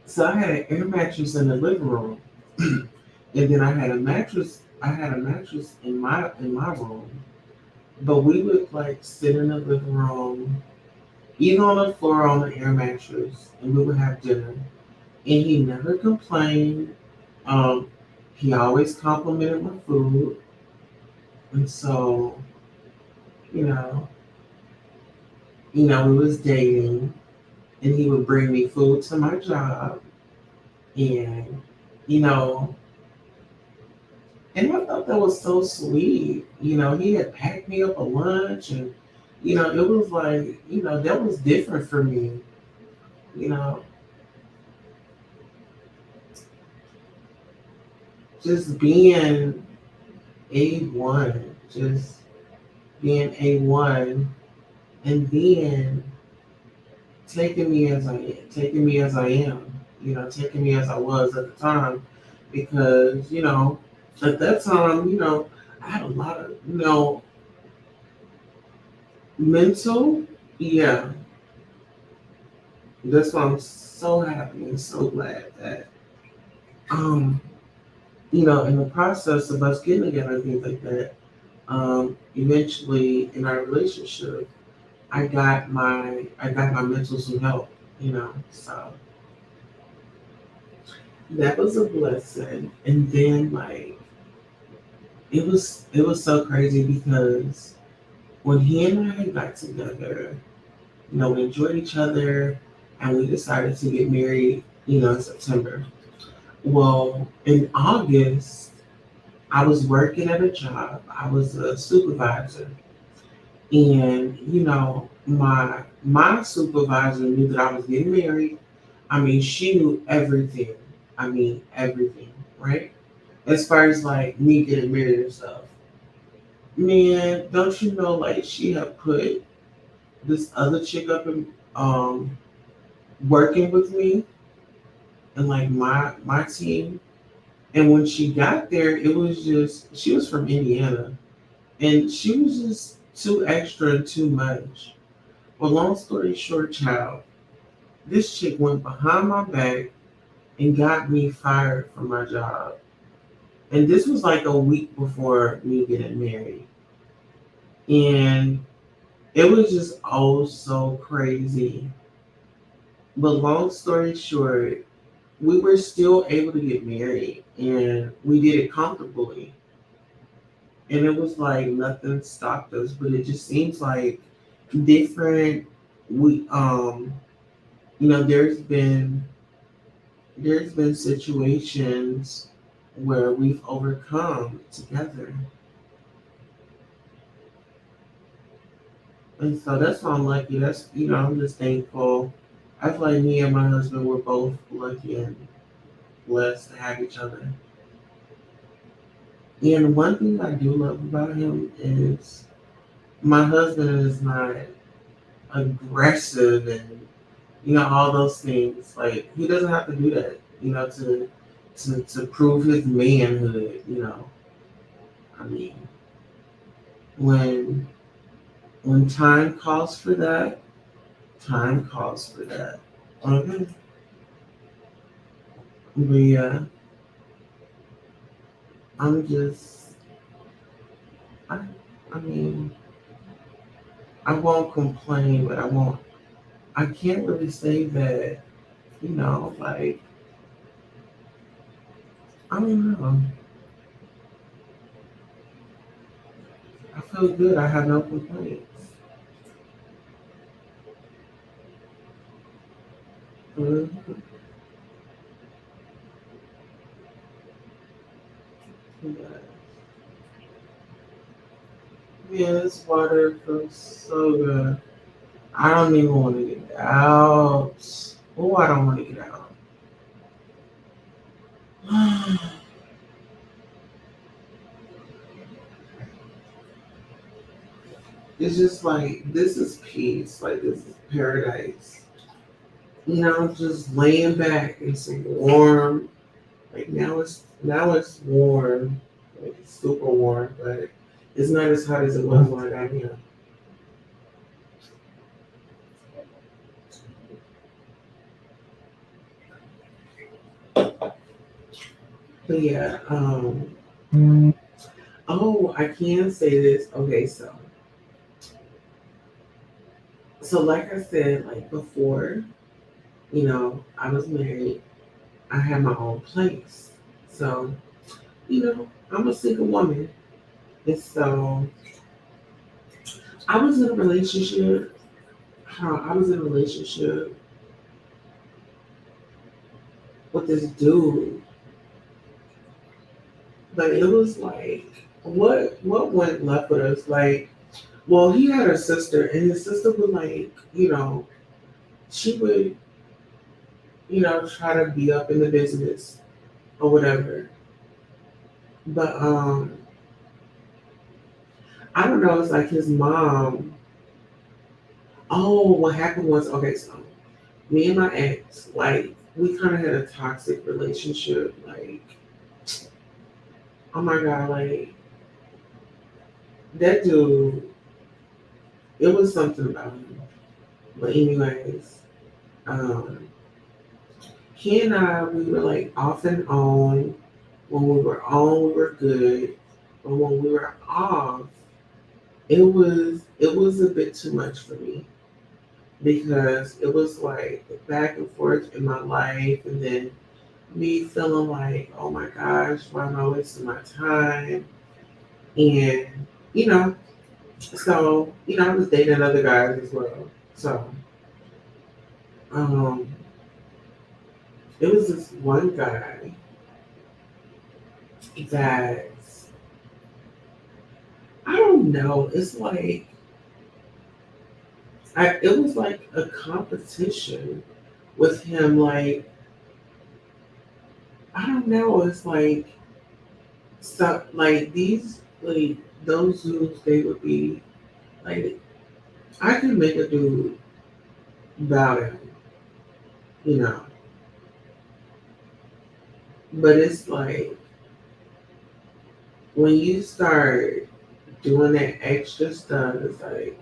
So I had an air mattress in the living room, and then I had a mattress. I had a mattress in my room, but we would like sit in the living room eating on the floor on the air mattress, and we would have dinner. And he never complained. Um, he always complimented my food, and so you know, we was dating, and he would bring me food to my job, and you know, and I thought that was so sweet. He had packed me up a lunch, and it was like, that was different for me. You know, just being A1, just being A1, and then taking me as I am, taking me as I was at the time, because at that time, I had a lot of mental, yeah. That's why I'm so happy and so glad that um in the process of us getting together and things like that, eventually in our relationship, I got my mental some help, so that was a blessing. And then like it was so crazy because when he and I got together, we enjoyed each other and we decided to get married, in September. Well, in August, I was working at a job. I was a supervisor, and my supervisor knew that I was getting married. I mean, she knew everything. I mean, everything, right? As far as like me getting married and stuff. Man, don't you know? Like she had put this other chick up and working with me and like my team. And when she got there, it was just she was from Indiana, and she was just too extra and too much. Well, long story short, child, this chick went behind my back and got me fired from my job. And this was like a week before me getting married. And it was just all so crazy. But long story short, we were still able to get married and we did it comfortably. And it was like nothing stopped us, but it just seems like different we there's been situations where we've overcome together. And so that's why I'm lucky. I'm just thankful. I feel like me and my husband were both lucky and blessed to have each other. And one thing I do love about him is my husband is not aggressive and all those things. Like he doesn't have to do that, to prove his manhood. I mean, when when time calls for that, time calls for that. Okay. But yeah, I'm just, I, I mean, I won't complain, but I can't really say that, like, I don't know. I feel good. I have no complaints. Mhm. Yeah. Yeah, this water feels so good. I don't even want to get out. Oh, I don't want to get out. It's just like this is peace. Like this is paradise. Just laying back in some warm. Like now it's warm. Like it's super warm, but it's not as hot as it was when I got here. But yeah. Oh, I can say this. Okay, so So like I said, like before, I was married, I had my own place. So, I'm a single woman. And so I was in a relationship. I was in a relationship with this dude, but it was like what went left with us? Like, well, he had a sister, and his sister would like, she would, try to be up in the business or whatever. But I don't know. It's like his mom. Oh, what happened was, okay, so me and my ex, like, we kind of had a toxic relationship. Like, oh my God, like, that dude, it was something about him. But, anyways, um, he and I, we were like off and on. When we were on, we were good. But when we were off, it was a bit too much for me because it was like back and forth in my life, and then me feeling like, oh my gosh, why am I wasting my time? And, you know, so, I was dating other guys as well. So, um, it was this one guy that, I don't know, it's like, it was like a competition with him. Like, I don't know, it's like, so, like, like, those dudes, they would be, like, I could make a dude bow down, you know, but it's like, when you start doing that extra stuff, it's like,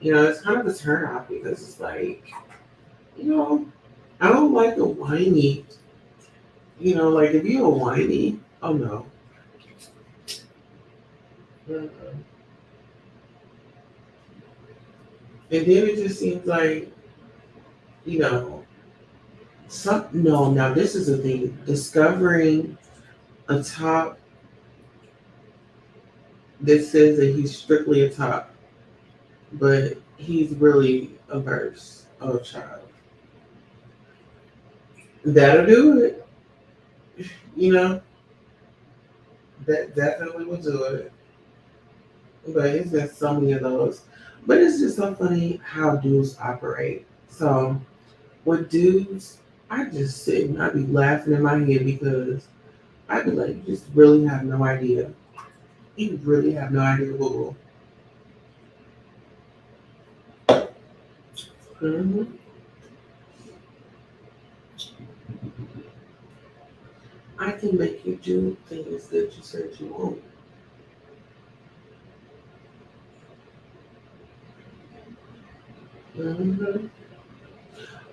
it's kind of a turn off because it's like, you know, I don't like a whiny, like if you're a whiny, oh no. Mm-mm. And then it just seems like, you know, no, now this is the thing, discovering a top that says that he's strictly a top, but he's really a verse of a child. That'll do it, you know, that definitely will do it. But it's been so many of those. But it's just so funny how dudes operate. So with dudes, I just sit and I be laughing in my head because I be like, you just really have no idea. You really have no idea what will. Hmm. I can make you do things that you said you won't. Hmm.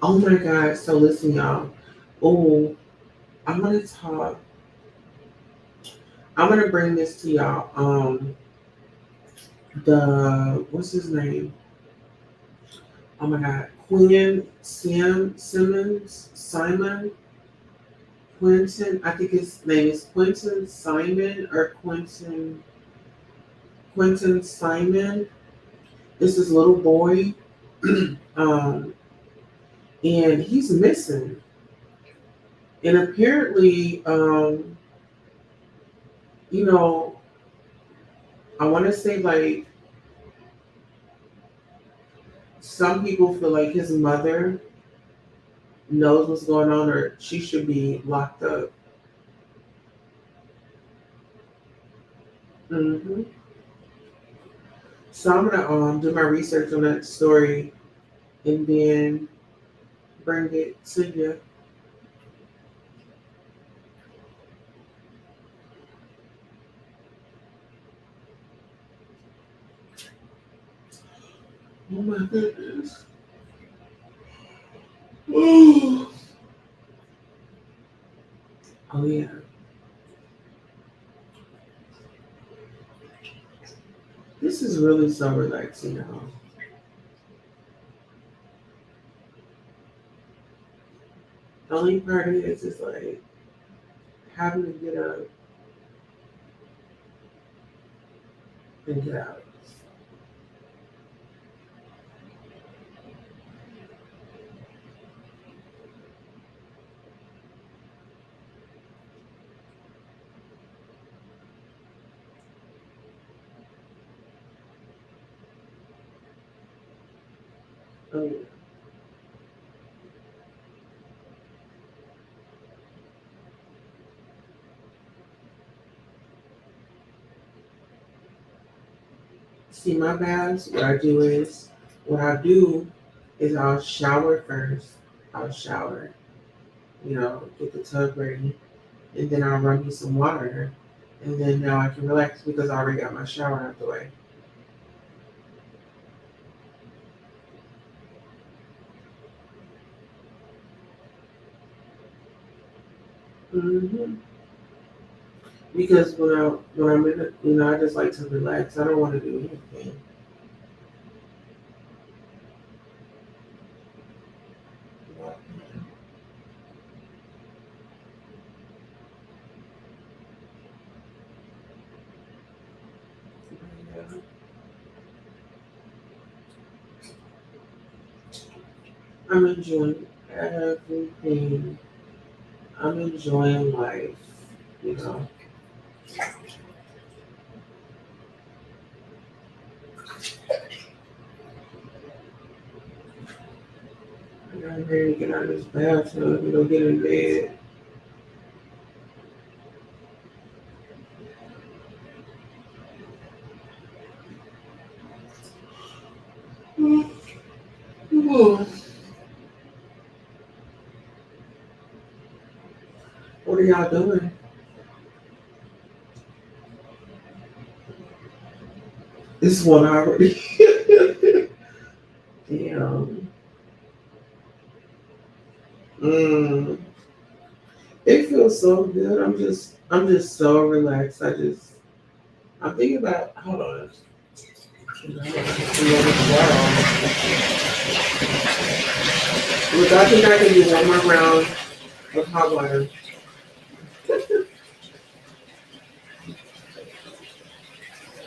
Oh my God. So listen, y'all. Oh, I'm gonna talk. I'm gonna bring this to y'all. The what's his name? Oh my God, Simon, Quentin. I think his name is Quentin Simon or Quentin Simon. It's this little boy, um, and he's missing. And apparently, you know, I want to say like some people feel like his mother knows what's going on, or she should be locked up. Hmm. So I'm gonna do my research on that story and then bring it to you. Oh my goodness. Oh yeah. This is really so relaxing, y'all. The only part is like having to get up and get out. Oh, yeah. See, my baths, what I do is I'll shower first. I'll shower, get the tub ready, and then I'll run me some water, and then now I can relax because I already got my shower out the way. hmm Because when I'm in, I just like to relax. I don't want to do anything. Yeah. I'm enjoying everything. I'm enjoying life. You know. I'm ready to get out of this bathtub and go get in bed. Ooh. What are y'all doing? This one already. Damn. Mm. It feels so good. I'm just so relaxed. I'm thinking about, hold on. Look, I think I can do one more round of hot water.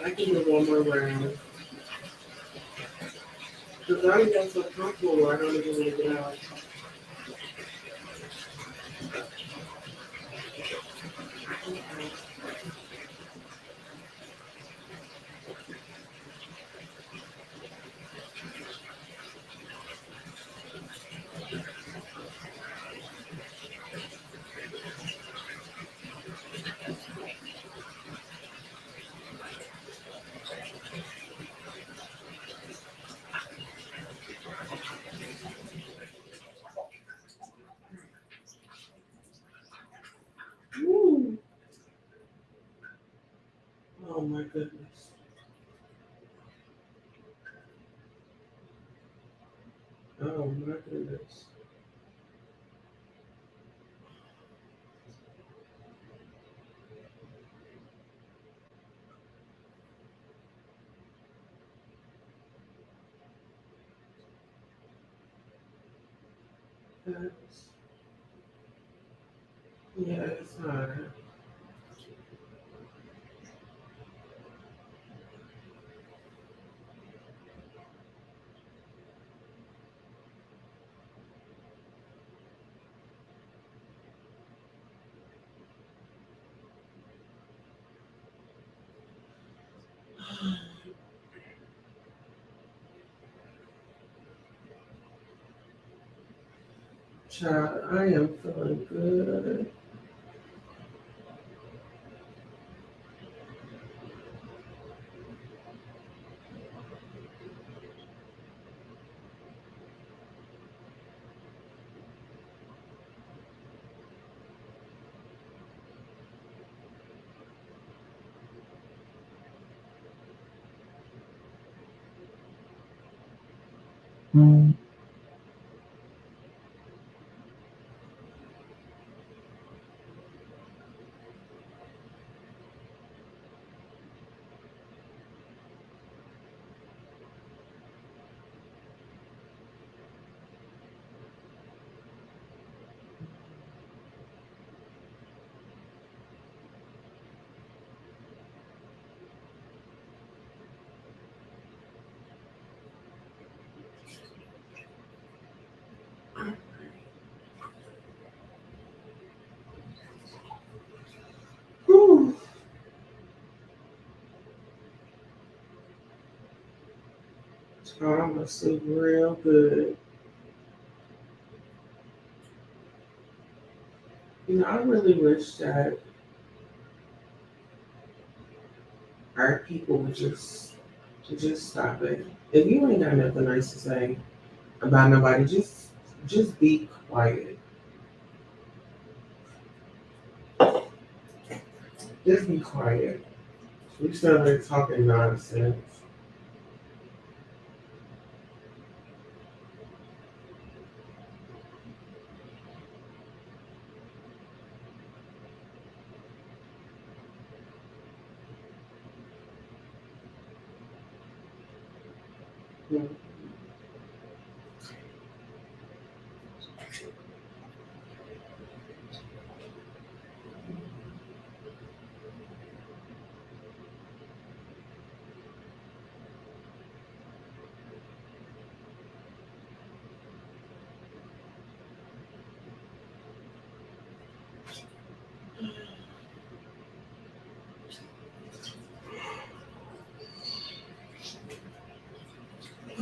I can do one more round. Because I got so comfortable, I don't even want to get out. Woo. Oh my goodness. Oh my goodness. That's, yeah, it's hard. Child, I am feeling good. Oh, I'm gonna sleep real good. I really wish that our people would just stop it. If you ain't got nothing nice to say about nobody, just be quiet. Just be quiet. We started talking nonsense.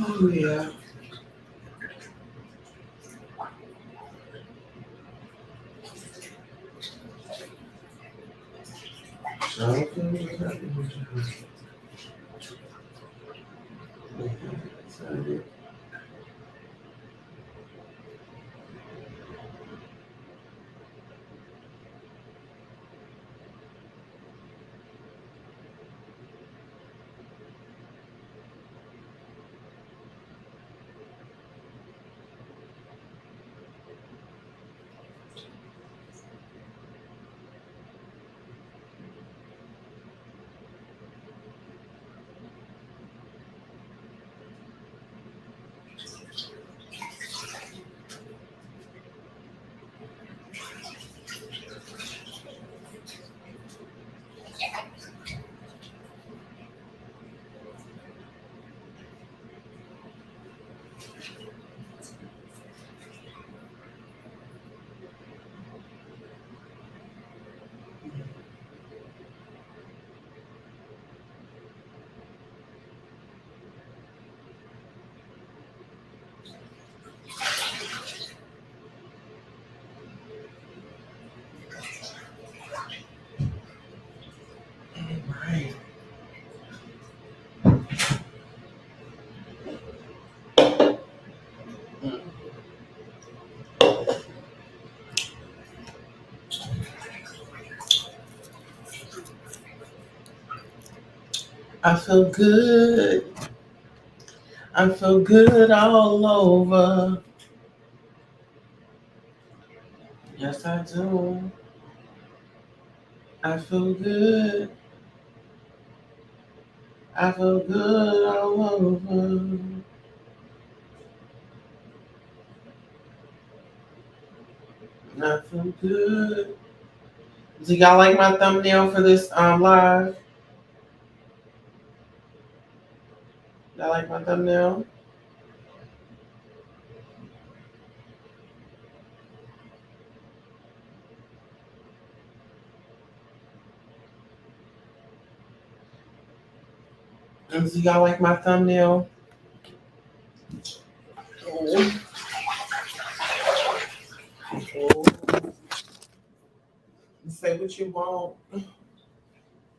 Oh yeah. Okay. Right. I feel good. I feel good all over. Yes, I do. I feel good. I feel good all over. I feel good. Do y'all like my thumbnail for this live? Y'all like my thumbnail? And do y'all like my thumbnail? Oh. Oh. Say what you want.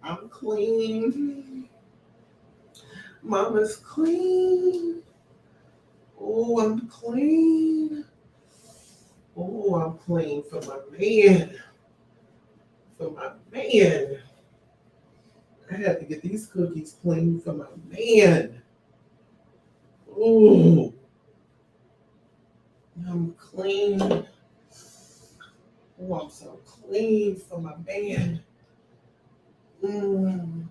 I'm clean. Mama's clean. Oh, I'm clean. Oh, I'm clean for my man. For my man. I had to get these cookies clean for my man. Oh, I'm clean. Oh, I'm so clean for my man. Mm.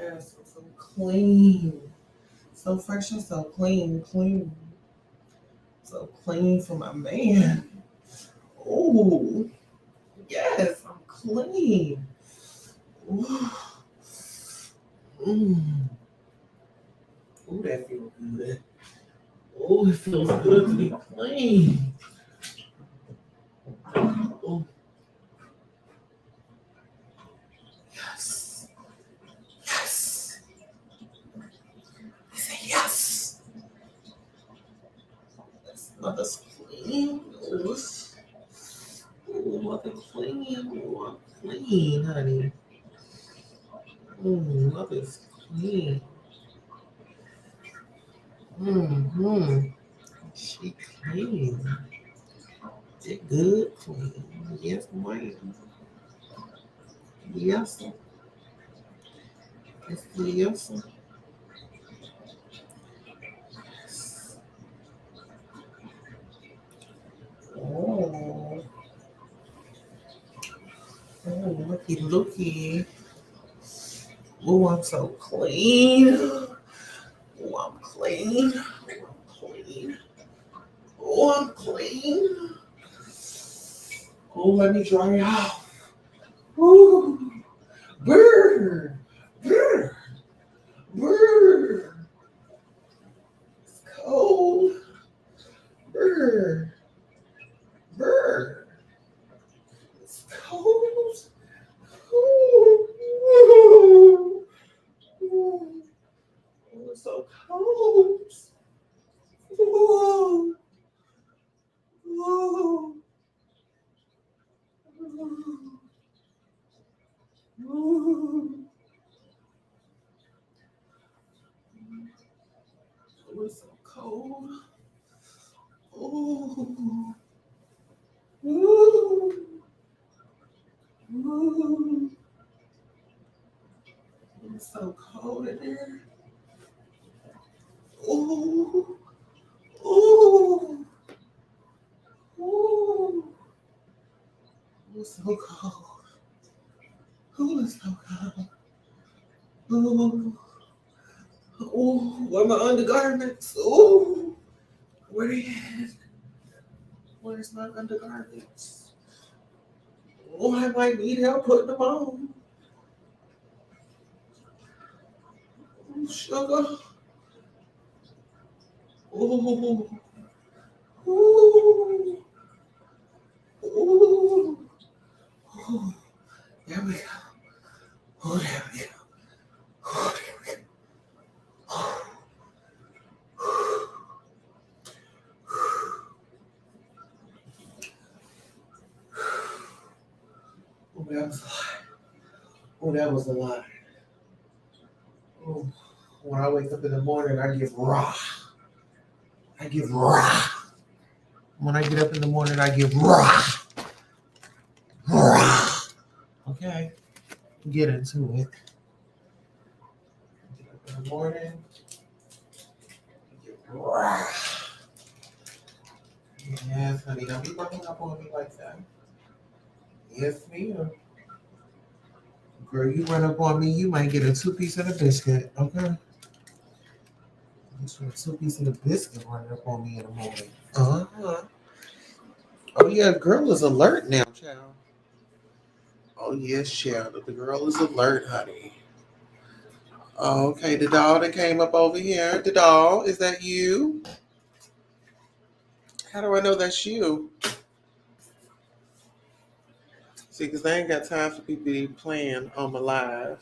Yes, I'm so clean. So fresh and so clean, clean. So clean for my man. Oh, yes, I'm clean. Ooh. Mm. Oh, that feels good. Oh, it feels good to be clean. Oh, yes. Yes. clean, honey. Mother's clean. Mm-hmm. She clean. She good clean. Yes, ma'am. Yes, sir. Yes, sir. Yes, sir. Oh, oh, looky, looky. Oh, I'm so clean. Oh, I'm clean. Oh, I'm clean. Oh, I'm clean. Oh, let me dry out. Ooh, burn, burn, burn. It's cold. Burn, burn. It's cold. Ooh, ooh, ooh. Oh, it's so cold. Ooh, ooh, ooh, ooh. Oh, it's so cold. Ooh, ooh, ooh. It's so cold in there. Ooh, ooh, ooh. It's so cold. Ooh, it's so cold. Ooh, ooh. Where my undergarments? Ooh, where they at? Where's my undergarments? Oh, I might need help putting them on. Ooh, sugar. Ooh, ooh, ooh. Ooh. There we go. Oh, there we go. Oh, there we go. Oh, that was a lot. Oh, that was a lot. Oh, when I wake up in the morning, I get raw. I get raw. When I get up in the morning, I get raw. Raw. Okay, get into it. Get up in the morning, get raw. Yes, honey, don't be running up on me like that. Yes, ma'am. Girl, you run up on me, you might get a two-piece and a biscuit. Okay. Just a two-piece and a biscuit running up on me in the morning. Uh-huh. Oh yeah, girl is alert now, child. Oh yes, child. The girl is alert, honey. Oh, okay, the doll that came up over here. The doll, is that you? How do I know that's you? See, because I ain't got time for people to be playing on my live.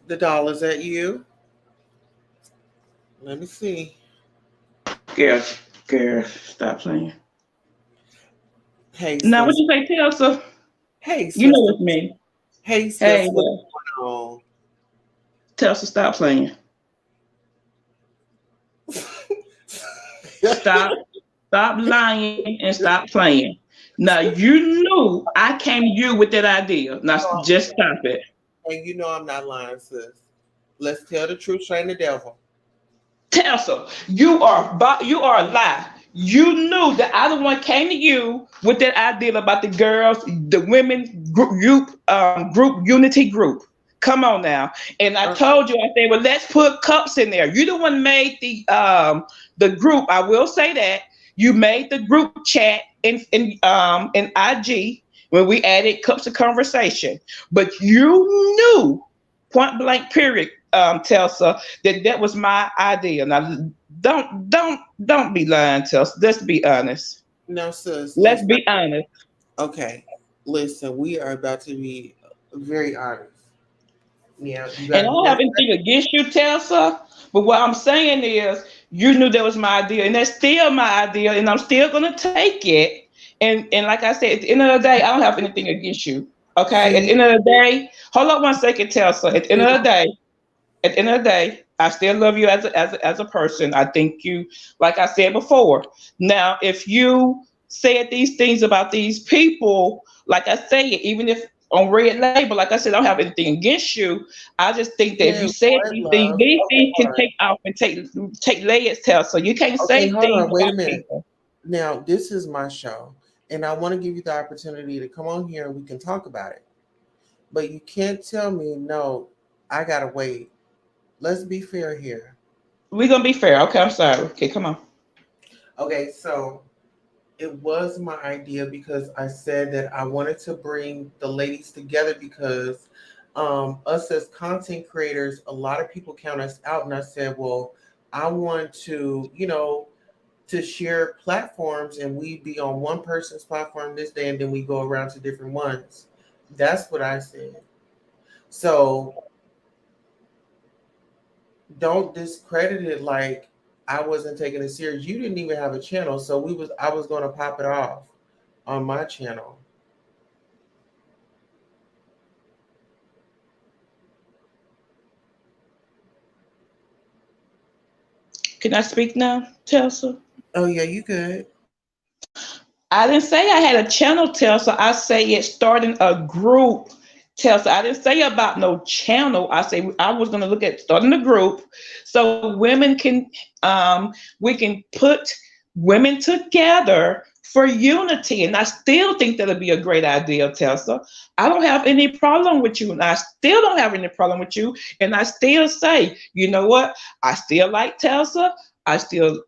The doll, is that you? Let me see. Girl, girl, stop playing. Hey, Now, what sis. you say, Telsa? Hey, You know sister. it's me. Hey, Hey, sis. What's going on? Telsa, stop playing. Stop, stop lying and stop playing. Now, you knew I came to you with that idea. Now, just stop it. And you know I'm not lying, sis. Let's tell the truth, shame the devil. Tessa, you are a lie. You knew that I the one came to you with that idea about the girls, the women group unity group. Come on now, and I Uh, told you I said, well, let's put cups in there. You the one made the group. I will say that you made the group chat in IG when we added cups of conversation, but you knew point blank period, Telsa, that was my idea. Now don't be lying to us. Let's be honest. no, sis, Let's let's not. be honest. Okay, listen, we are about to be very honest. Yeah, you And got I to don't be. have anything against you, Telsa. But what I'm saying is, you knew that was my idea, and that's still my idea, and I'm still gonna take it. And like I said, at the end of the day, I don't have anything against you. Okay. At the See, end of the day, hold up one second, Telstra. At the end see, of the day, at the end of the day, I still love you as a person. I think you, like I said before. Now, if you said these things about these people, like I say, even if on red label, like I said, I don't have anything against you. I just think that if you said said what, love? these Okay, things hold can on. take off and take layers, tell. So you can't Okay, say hold things on. Wait a about minute. people. Now, this is my show, and I want to give you the opportunity to come on here and we can talk about it. But you can't tell me, no, I gotta wait. Let's be fair here. We're gonna be fair. Okay, I'm sorry. Okay, come on. Okay, so it was my idea because I said that I wanted to bring the ladies together because us as content creators, a lot of people count us out. And I said, well, I want to, to share platforms and we be on one person's platform this day and then we go around to different ones. That's what I said. So don't discredit it like I wasn't taking it serious. You didn't even have a channel, so I was going to pop it off on my channel. Can I speak now, Telstra? Oh yeah, you good. I didn't say I had a channel, Telstra. I say it starting a group, Telstra. I didn't say about no channel. I say I was going to look at starting a group so women can, we can put women together for unity. And I still think that'll be a great idea, Telstra. I don't have any problem with you. And I still don't have any problem with you. And I still say, you know what? I still like Telstra. I still,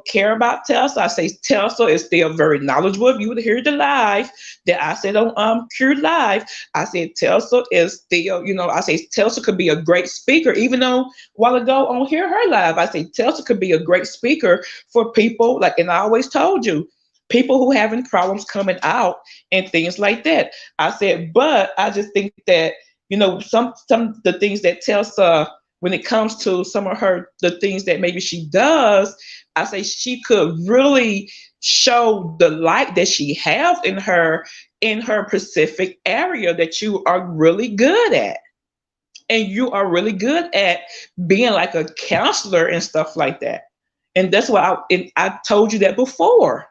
care about Tesla. I say Tesla is still very knowledgeable. If you would hear the live that I said on Cure Live, I said Tesla is still, I say Tesla could be a great speaker. Even though a while ago on Hear Her Live, I say Tesla could be a great speaker for people. Like, and I always told you, people who having problems coming out and things like that. I said, but I just think that, some the things that Tesla when it comes to some of her the things that maybe she does, I say she could really show the light that she has in her specific area that you are really good at. And you are really good at being like a counselor and stuff like that. And that's why I told you that before.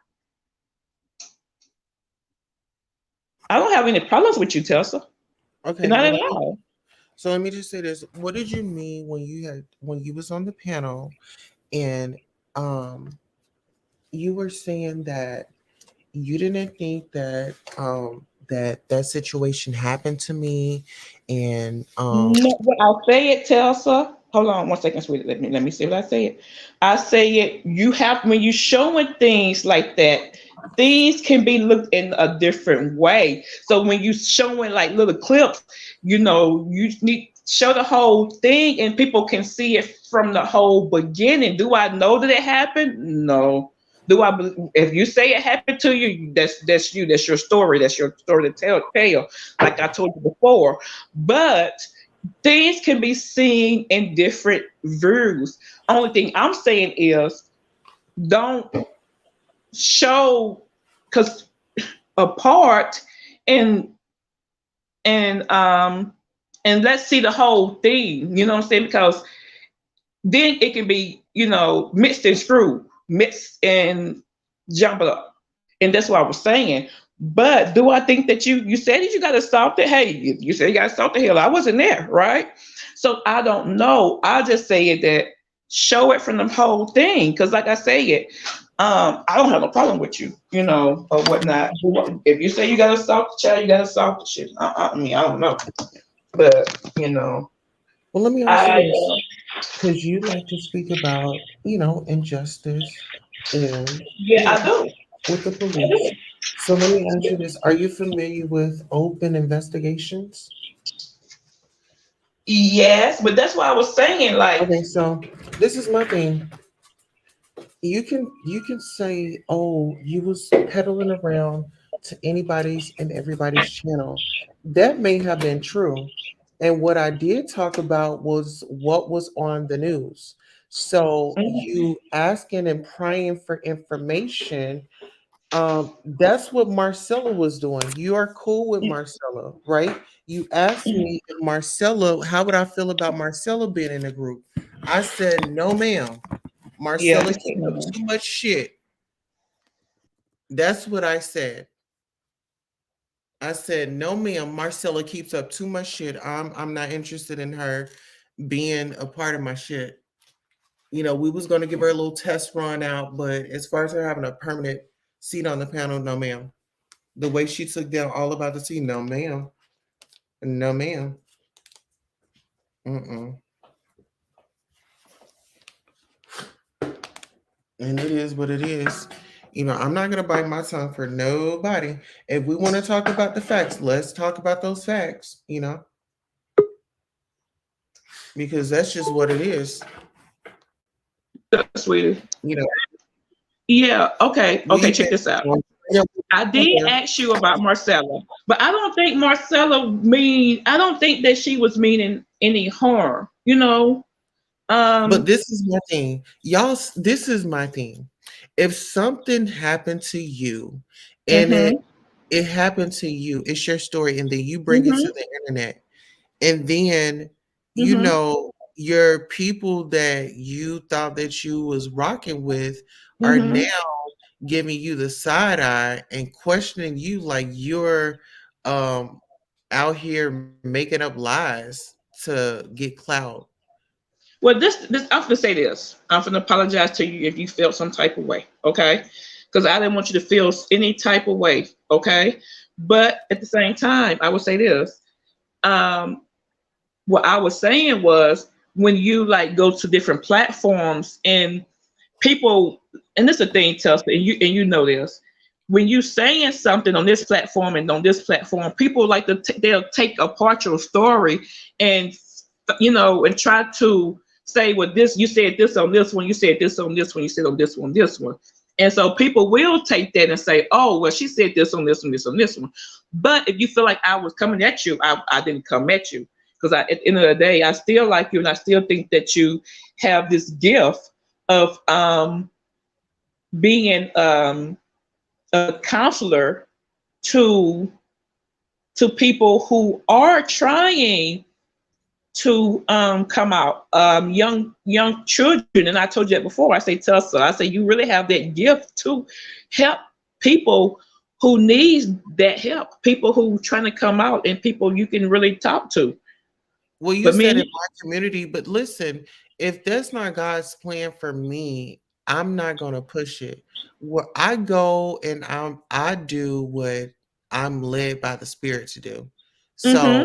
I don't have any problems with you, Tessa. Okay, Not well at let me all. so let me just say this. What did you mean when you was on the panel and um you were saying that you didn't think that that situation happened to me and No, what I'll say it, Telsa. Hold on one second, sweetie. Let me see what I say it. I say it. You have when you showing things like that, things can be looked in a different way. So when you showing like little clips, you need show the whole thing, and people can see it from the whole beginning. Do I know that it happened? No. Do I? If you say it happened to you, that's you. That's your story. That's your story to tell. Like I told you before, but things can be seen in different views. Only thing I'm saying is don't show because apart and and um and let's see the whole thing. You know what I'm saying? Because then it can be mixed and screwed, mixed and jumbled up, and that's what I was saying. But do I think that you said that you got assaulted? Hey, you said you got assaulted. Hell, I wasn't there, right? So I don't know. I just say it that show it from the whole thing, because like I say it, I don't have a problem with you, or whatnot. If you say you got assaulted, child, you got assaulted. Shit, I mean, I don't know, but well let me ask you I this because you like to speak about injustice and yeah, I do. with the I police. do. So let me ask you this: are you familiar with open investigations? Yes, but that's what I was saying. Like, Okay, so this is my thing. You can say, oh, you was peddling around to anybody's and everybody's channel. That may have been true. And what I did talk about was what was on the news. So mhm, you asking and praying for information That's what Marcella was doing. You are cool with Marcella, right? You asked me if Marcella, how would I feel about Marcella being in the group? I said, no, ma'am. Yeah, Marcella you said keep no, up man. too much shit. That's what I said. I said, no, ma'am. Marcella keeps up too much shit. I'm not interested in her being a part of my shit. We was gonna give her a little test run out, but as far as her having a permanent seat on the panel, no, ma'am. The way she took down all about the tea, no, ma'am. No, ma'am. Mm-mm. And it is what it is. I'm not gonna bite my tongue for nobody. If we want to talk about the facts, let's talk about those facts. Because that's just what it is. Sweetie. You know, Yeah. Okay. we Okay. Check this out. I did okay. ask you about Marcella, but I don't think Marcella mean. I don't think that she was meaning any harm. But Um. this is my thing, y'all. This is my thing. If something happened to you, and it Mhm. it happened to you, it's your story, and then you bring it to Mhm. the internet, and then Mhm. your people that you thought that you was rocking with are now Mhm. giving you the side eye and questioning you like you're um out here making up lies to get clout. Well, this I'm gonna say this. I'm gonna apologize to you if you felt some type of way, okay? Because I didn't want you to feel any type of way, okay? But at the same time, I would say this. Um, what I was saying was when you like go to different platforms and people, and this is a thing, Telstra, and you know this. When you saying something on this platform and on this platform, people like to they'll take apart your story and and try to say, well, this you said this on this one, you said this on this one, you said on this one. And so people will take that and say, oh, well, she said this on this one, this on this one. But if you feel like I was coming at you, I didn't come at you. Because at the end of the day, I still like you and I still think that you have this gift of being a counselor to people who are trying to come out, young children. And I told you that before. I say, Tulsa, I say you really have that gift to help people who need that help, people who trying to come out, and people you can really talk to. Well, you But said me, in my community, but listen, if that's not God's plan for me, I'm not gonna push it. Where I go and I do what I'm led by the Spirit to do. So,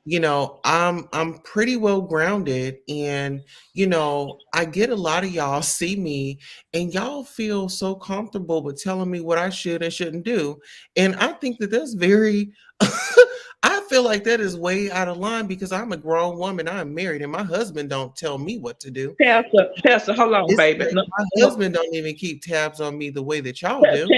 mm-hmm. I'm pretty well grounded, and I get a lot of y'all see me and y'all feel so comfortable with telling me what I should and shouldn't do. And I think that that's very I feel like that is way out of line because I'm a grown woman, I'm married, and my husband don't tell me what to do. Pastor, hold on, It's baby. like No, my no. husband don't even keep tabs on me the way that y'all do.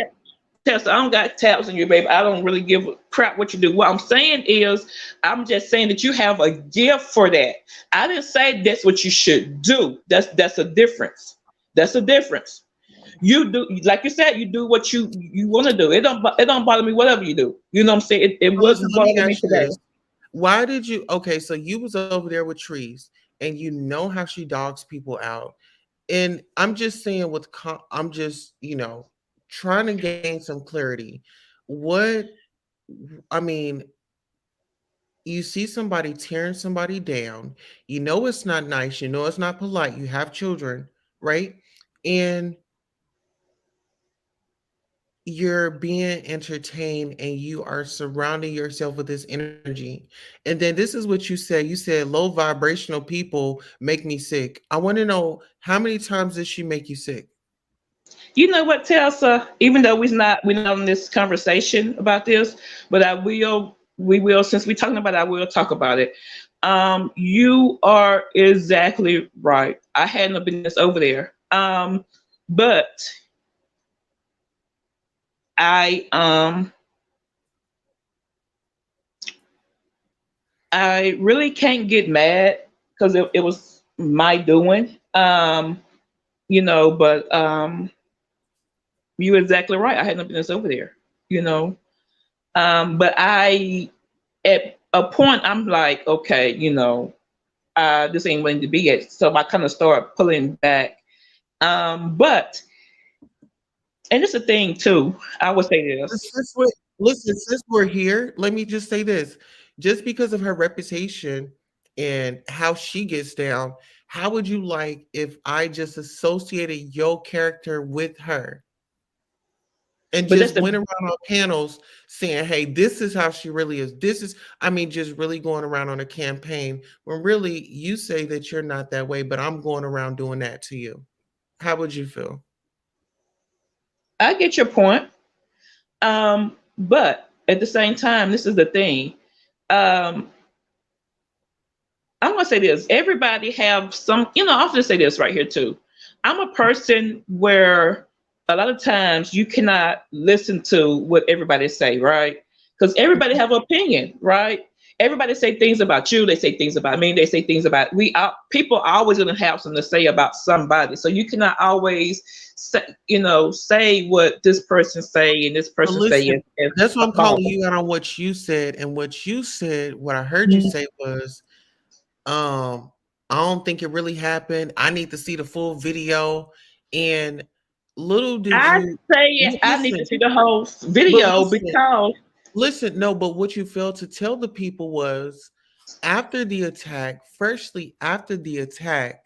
Tessa, I don't got tabs on you, baby. I don't really give a crap what you do. What I'm saying is, I'm just saying that you have a gift for that. I didn't say that's what you should do. That's a difference. That's a difference. You do, like you said, you do what you want to do. It don't bother me whatever you do. You know what I'm saying? It So listen, wouldn't let me bother me ask you today. this. Why did you okay, so you was over there with Trees and you know how she dogs people out. And I'm just saying I'm just, trying to gain some clarity. What I mean, you see somebody tearing somebody down, you know it's not nice, you know it's not polite, you have children, right? And you're being entertained and you are surrounding yourself with this energy. And then this is what you said low vibrational people make me sick. I want to know how many times does she make you sick? You know what, Tessa? Even though we're not in this conversation about this, but we will since we're talking about it, I will talk about it. You are exactly right. I had no business over there. But I I really can't get mad because it was my doing. But You're exactly right. I had no business over there, you know. But I, at a point, I'm like, okay, this ain't going to be it. So I kind of start pulling back. But, and it's a thing too. I would say this. Listen, since we're here, let me just say this. Just because of her reputation and how she gets down, how would you like if I just associated your character with her and But that's just the went around on panels saying, hey, this is how she really is. I mean, just really going around on a campaign when really you say that you're not that way, but I'm going around doing that to you. How would you feel? I get your point. But at the same time, this is the thing. Um, I'm gonna say this. Everybody have some, I'm gonna say this right here too. I'm a person where a lot of times you cannot listen to what everybody say, right? Because everybody have opinion, right? Everybody say things about you. They say things about me. They say things about we. People are always gonna have something to say about somebody. So you cannot always say, say what this person say and this But person say listen, is that's what a I'm call. calling you out on what you said. And what you said, what I heard you Mhm. say was, um, I don't think it really happened. I need to see the full video. And little did I you say it. I need to listen, see the whole but video listen, because. listen, no, but what you failed to tell the people was after the attack, firstly, after the attack,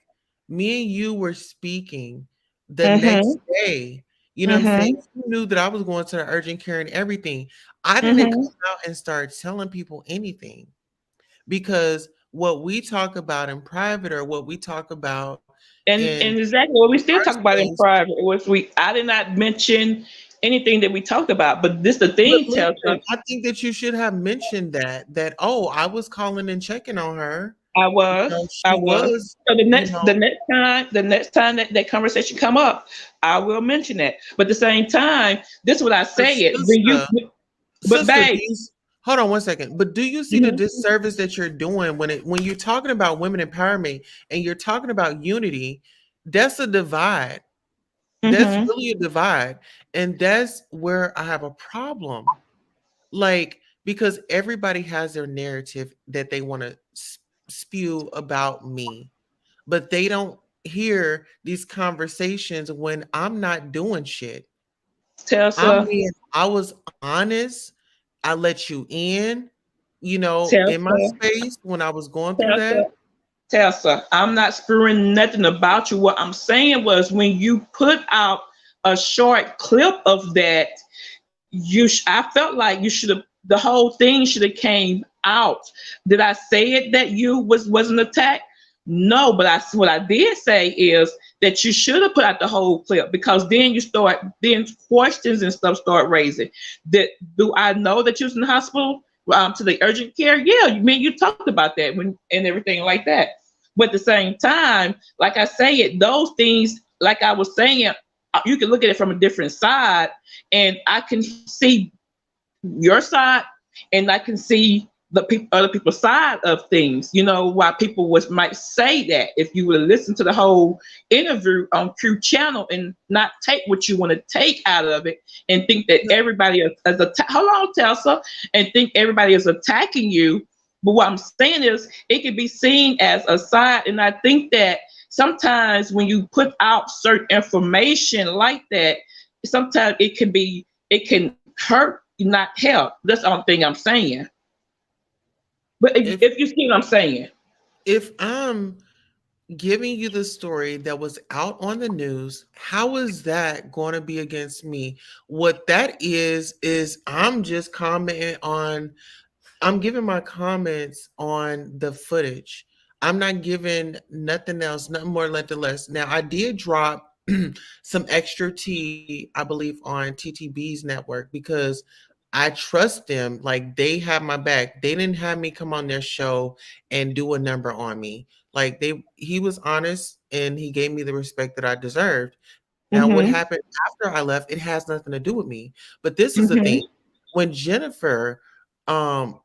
me and you were speaking the next Mhm. day. You know what I'm saying? Mhm. You knew that I was going to the urgent care and everything. I didn't Mhm. come out and start telling people anything because what we talk about in private or what we talk about in And exactly what we still our talk about in space. private was we. I did not mention anything that we talked about, but this the But thing, Telsha. listen, I think that you should have mentioned that, oh, I was calling and checking on her. I You know, was. I she was. was, So the you next know, the next time that conversation come up, I will mention that. But at the same time, this is what I but say it when you. But sister, babe. hold on one second. But do you see the Mhm. disservice that you're doing when you're talking about women empowerment and you're talking about unity? That's a divide. That's Mhm. really a divide. And that's where I have a problem. Like, because everybody has their narrative that they want to spew about me, but they don't hear these conversations when I'm not doing shit. I'm Telsha. being, I was honest. I let you in, in my Telsha. space when I was going through Telsha. that. Tessa, I'm not spewing nothing about you. What I'm saying was when you put out a short clip of that, I felt like you should have the whole thing should have came out. Did I say it that you wasn't attacked? No, but what I did say is that you should have put out the whole clip because then questions and stuff start raising. That do I know that you was in the hospital to the urgent care? Yeah, you talked about that when and everything like that. But at the same time, like I say it, those things, like I was saying, you can look at it from a different side, and I can see your side, and I can see other people's side of things. You know why people might say that if you would listen to the whole interview on Q channel and not take what you want to take out of it and think that everybody is hold on, Tessa, and think everybody is attacking you. But what I'm saying is it can be seen as a side, and I think that sometimes when you put out certain information like that, sometimes it can hurt, not help. That's the only thing I'm saying. But If if you see what I'm saying, if I'm giving you the story that was out on the news, how is that going to be against me? What that is I'm just commenting on, I'm giving my comments on the footage. I'm not giving nothing else, nothing more, nothing less. Now, I did drop some extra tea, I believe, on TTB's network because I trust them. Like, they have my back. They didn't have me come on their show and do a number on me. Like, he was honest and he gave me the respect that I deserved. Now, what mm-hmm, happened after I left, it has nothing to do with me. But this is the thing. mm-hmm. When Jennifer um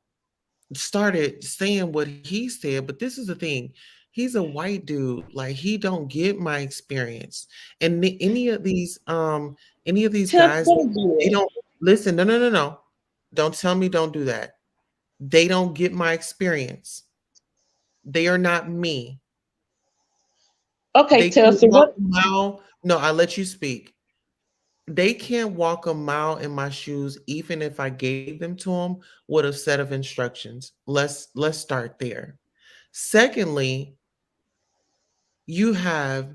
started saying what he said, but this is the thing. He's a white dude. Like, he don't get my experience. And any of these Any of these Tell guys, don't do they it. don't listen. No, no, no, no. Don't tell me don't do that. They don't get my experience. They are not me. Okay, They tell can't so walk what a mile. No, I let you speak. They can't walk a mile in my shoes, even if I gave them to them with a set of instructions. Let's start there. Secondly, you have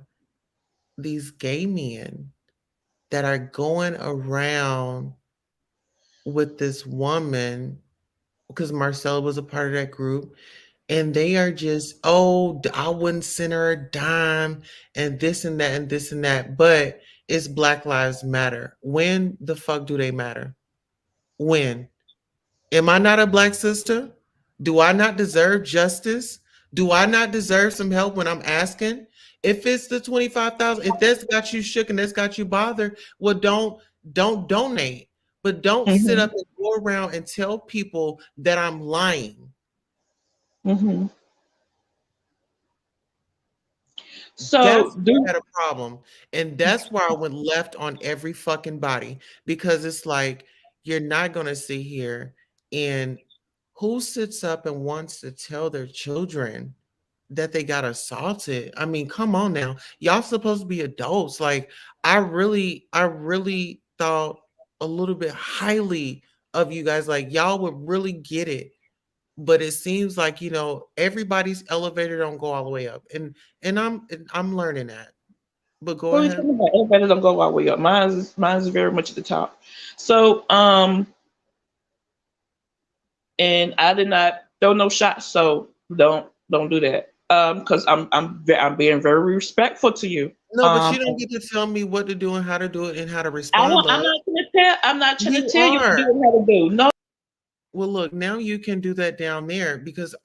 these gay men that are going around with this woman because Marcella was a part of that group, and they are just, oh, I wouldn't send her a dime, and this and that and this and that. But it's Black Lives Matter. When the fuck do they matter? When? Am I not a black sister? Do I not deserve justice? Do I not deserve some help when I'm asking? If it's the 25,000, if that's got you shook and that's got you bothered, well, don't donate. But don't sit hmm up and go around and tell people that I'm lying. hmm That's so where I do had a problem. And that's why I went left on every fucking body because it's like, you're not going to sit here and who sits up and wants to tell their children that they got assaulted? I mean, come on now. Y'all supposed to be adults. Like, I really thought a little bit highly of you guys. Like, y'all would really get it. But it seems like, everybody's elevator don't go all the way up. And I'm learning that. But go what are we ahead. talking about? Everybody don't go all the way up. Mine's very much at the top. So and I did not throw no shots, so don't do that. Because I'm being very respectful to you. No, but you don't And get to tell me what to do and how to do it and how to I respond, don't, love. I'm not trying to You tell you what to are. do and how to do. No. Well, look, now you can do that down there because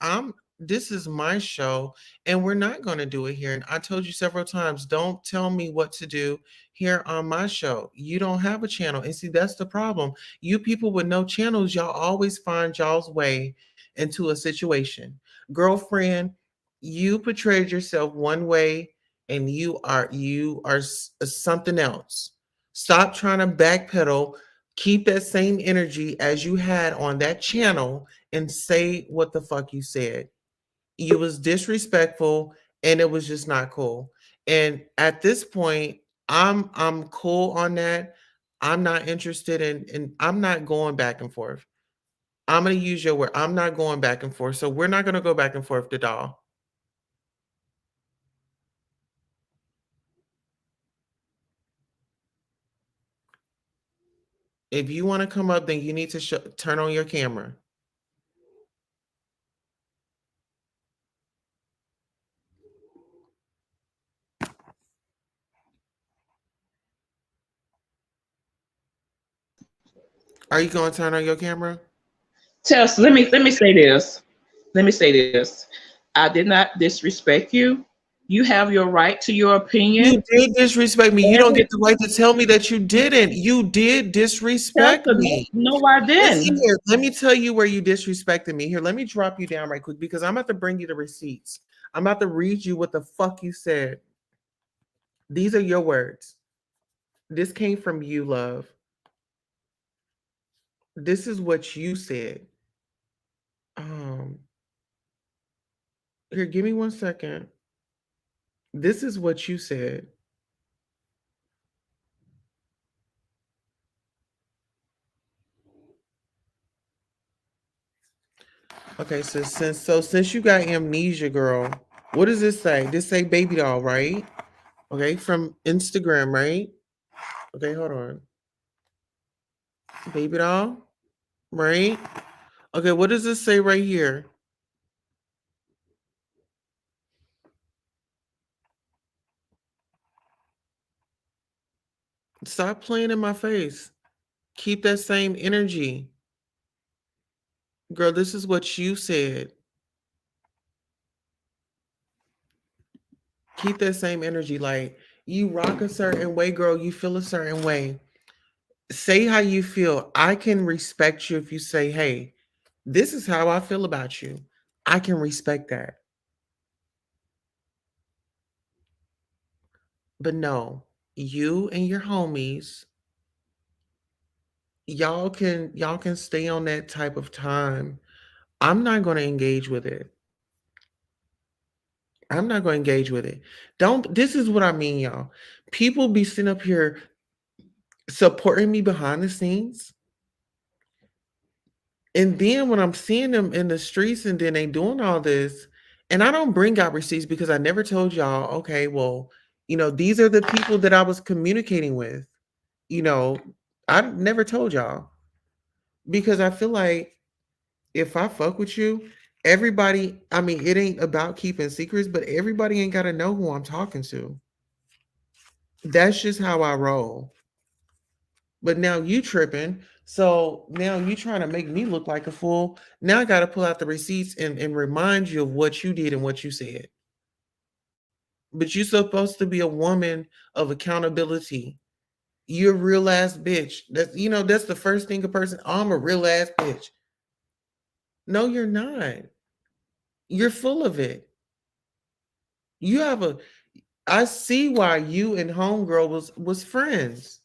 this is my show and we're not going to do it here. And I told you several times, don't tell me what to do here on my show. You don't have a channel. And see, that's the problem. You people with no channels, y'all always find y'all's way into a situation. Girlfriend, you portrayed yourself one way and you are something else. Stop trying to backpedal. Keep that same energy as you had on that channel and say what the fuck you said. You was disrespectful and it was just not cool. And at this point, I'm cool on that. I'm not interested in I'm not going back and forth. I'm gonna use your word. I'm not going back and forth. So we're not gonna go back and forth to doll. If you want to come up, then you need to turn on your camera. Are you going to turn on your camera? Tess, let me say this. Let me say this. I did not disrespect you. You have your right to your opinion. You did disrespect me. You don't Every get the right to tell me that you didn't. You did Tessa, disrespect no, me. no, I Listen didn't. here. Let me tell you where you disrespected me. Here, let me drop you down right quick because I'm about to bring you the receipts. I'm about to read you what the fuck you said. These are your words. This came from you, love. This is what you said. Um, Here, give me 1 second. This is what you said. Okay, so since you got amnesia, girl, what does this say? This say baby doll, right? Okay, from Instagram, right? Okay, hold on. Baby doll, right? Okay, what does this say right here? Stop playing in my face. Keep that same energy. Girl, this is what you said. Keep that same energy. Like, you rock a certain way, girl. You feel a certain way. Say how you feel. I can respect you if you say, hey, this is how I feel about you. I can respect that. But no, you and your homies. y'all can stay on that type of time. I'm not going to engage with it. I'm not going to engage with it. Don't. This is what I mean, y'all. People be sitting up here supporting me behind the scenes, and then when I'm seeing them in the streets, and then they doing all this, and I don't bring out receipts because I never told y'all. Okay, well, these are the people that I was communicating with. You know, I never told y'all because I feel like if I fuck with you, everybody, I mean, it ain't about keeping secrets, but everybody ain't got to know who I'm talking to. That's just how I roll. But now you tripping. So now you trying to make me look like a fool. Now I got to pull out the receipts and remind you of what you did and what you said. But you're supposed to be a woman of accountability. You're a real ass bitch. That's the first thing a person, I'm a real ass bitch. No, you're not. You're full of it. You have a I see why you and homegirl was friends.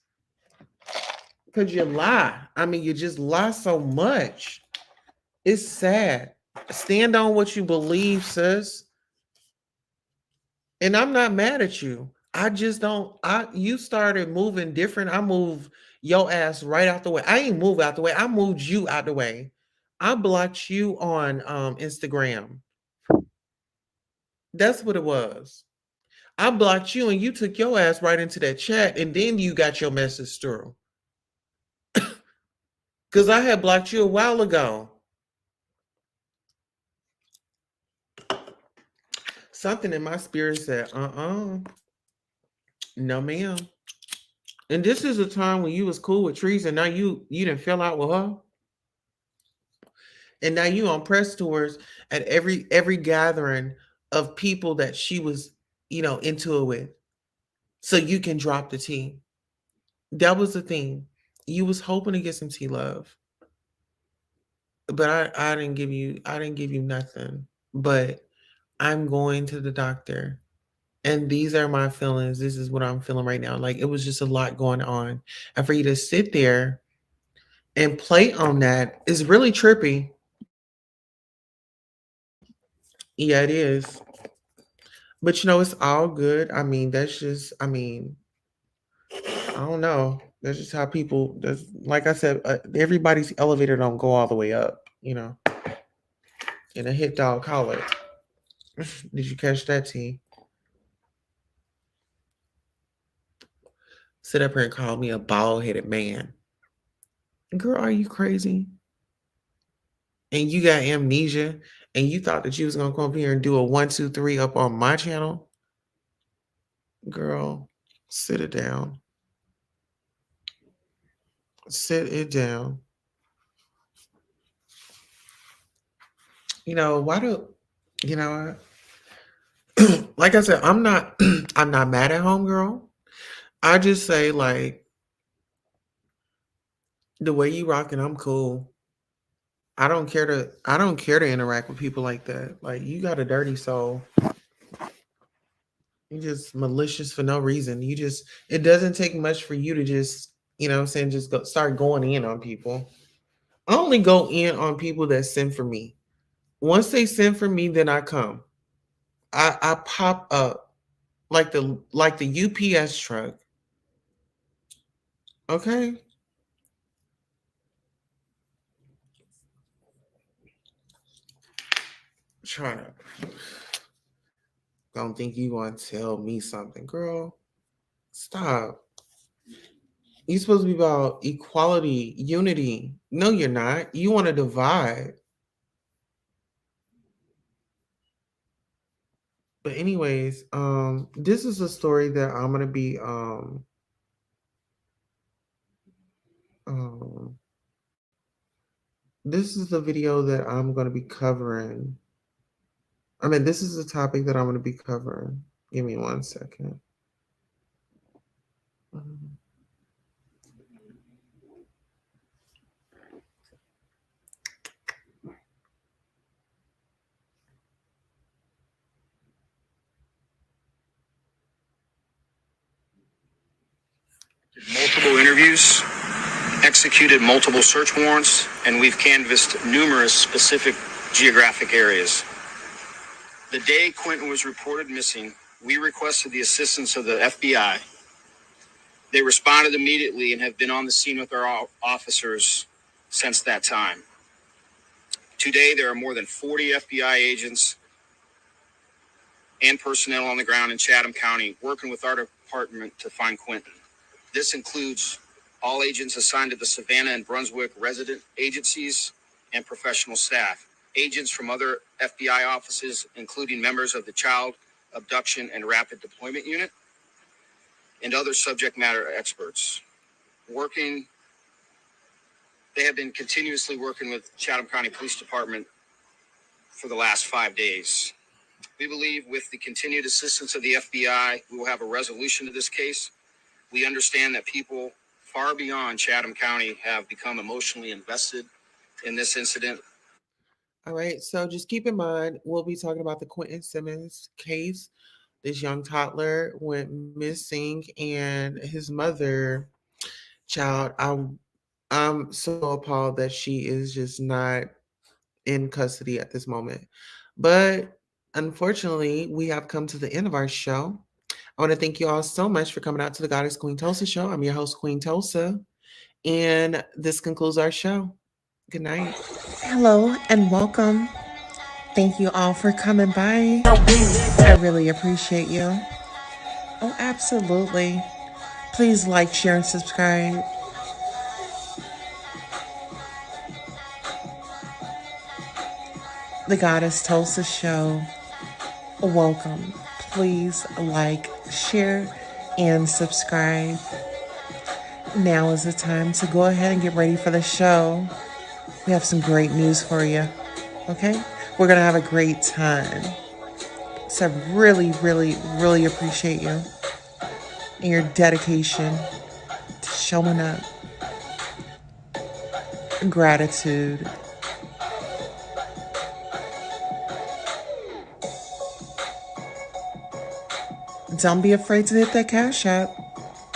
Cause you lie. I mean, you just lie so much. It's sad. Stand on what you believe, sis. And I'm not mad at you. I just don't. You started moving different. I moved your ass right out the way. I ain't move out the way. I moved you out the way. I blocked you on Instagram. That's what it was. I blocked you and you took your ass right into that chat and then you got your message through. Because I had blocked you a while ago. Something in my spirit said, no ma'am. And this is a time when you was cool with Trees and now you didn't fell out with her. And now you on press tours at every gathering of people that she was, into it with. So you can drop the tea. That was the thing. You was hoping to get some tea love. But I didn't give you nothing. But I'm going to the doctor. And these are my feelings. This is what I'm feeling right now. Like it was just a lot going on. And for you to sit there and play on that is really trippy. Yeah, it is. But it's all good. I mean, that's just, I don't know. That's just how people, that's, like I said, everybody's elevator don't go all the way up. In a hit dog collar. Did you catch that, T? Sit up here and call me a bald headed man. Girl, are you crazy? And you got amnesia and you thought that you was gonna come up here and do a 1, 2, 3 up on my channel? Girl, sit it down. Sit it down. Why do you know like I said, I'm not I'm not mad at homegirl. I just say like the way you rocking, I'm cool. I don't care to interact with people like that. Like you got a dirty soul. You just malicious for no reason. It doesn't take much for you to just, what I'm saying, just start going in on people. I only go in on people that send for me. Once they send for me, then I come. I pop up like the UPS truck. Okay? Trying to don't think you gonna tell me something, girl. Stop. You're supposed to be about equality, unity. No, you're not. You want to divide. But anyways, this is a story that I'm gonna be um this is the video that I'm gonna be covering. I mean, this is the topic that I'm gonna be covering. Give me 1 second. Um, Multiple interviews. executed multiple search warrants, and we've canvassed numerous specific geographic areas. The day Quentin was reported missing, we requested the assistance of the FBI. They responded immediately and have been on the scene with our officers since that time. Today, there are more than 40 FBI agents and personnel on the ground in Chatham County working with our department to find Quentin. This includes all agents assigned to the Savannah and Brunswick resident agencies and professional staff, agents from other FBI offices, including members of the Child Abduction and Rapid Deployment Unit, and other subject matter experts. They have been continuously working with Chatham County Police Department for the last 5 days. We believe with the continued assistance of the FBI, we will have a resolution to this case. We understand that people far beyond Chatham County have become emotionally invested in this incident. All right, so just keep in mind, we'll be talking about the Quentin Simmons case. This young toddler went missing, and his mother, child, I'm so appalled that she is just not in custody at this moment. But unfortunately, we have come to the end of our show. I want to thank you all so much for coming out to the Goddess Queen Tulsa show. I'm your host, Queen Tulsa, and this concludes our show. Good night. Hello and welcome. Thank you all for coming by. I really appreciate you. Oh, absolutely. Please like, share, and subscribe. The Goddess Tulsa show. Welcome. Please like, share, and subscribe. Now is the time to go ahead and get ready for the show. We have some great news for you. Okay? We're going to have a great time. So I really, really, really appreciate you and your dedication to showing up. Gratitude. Don't be afraid to hit that Cash App.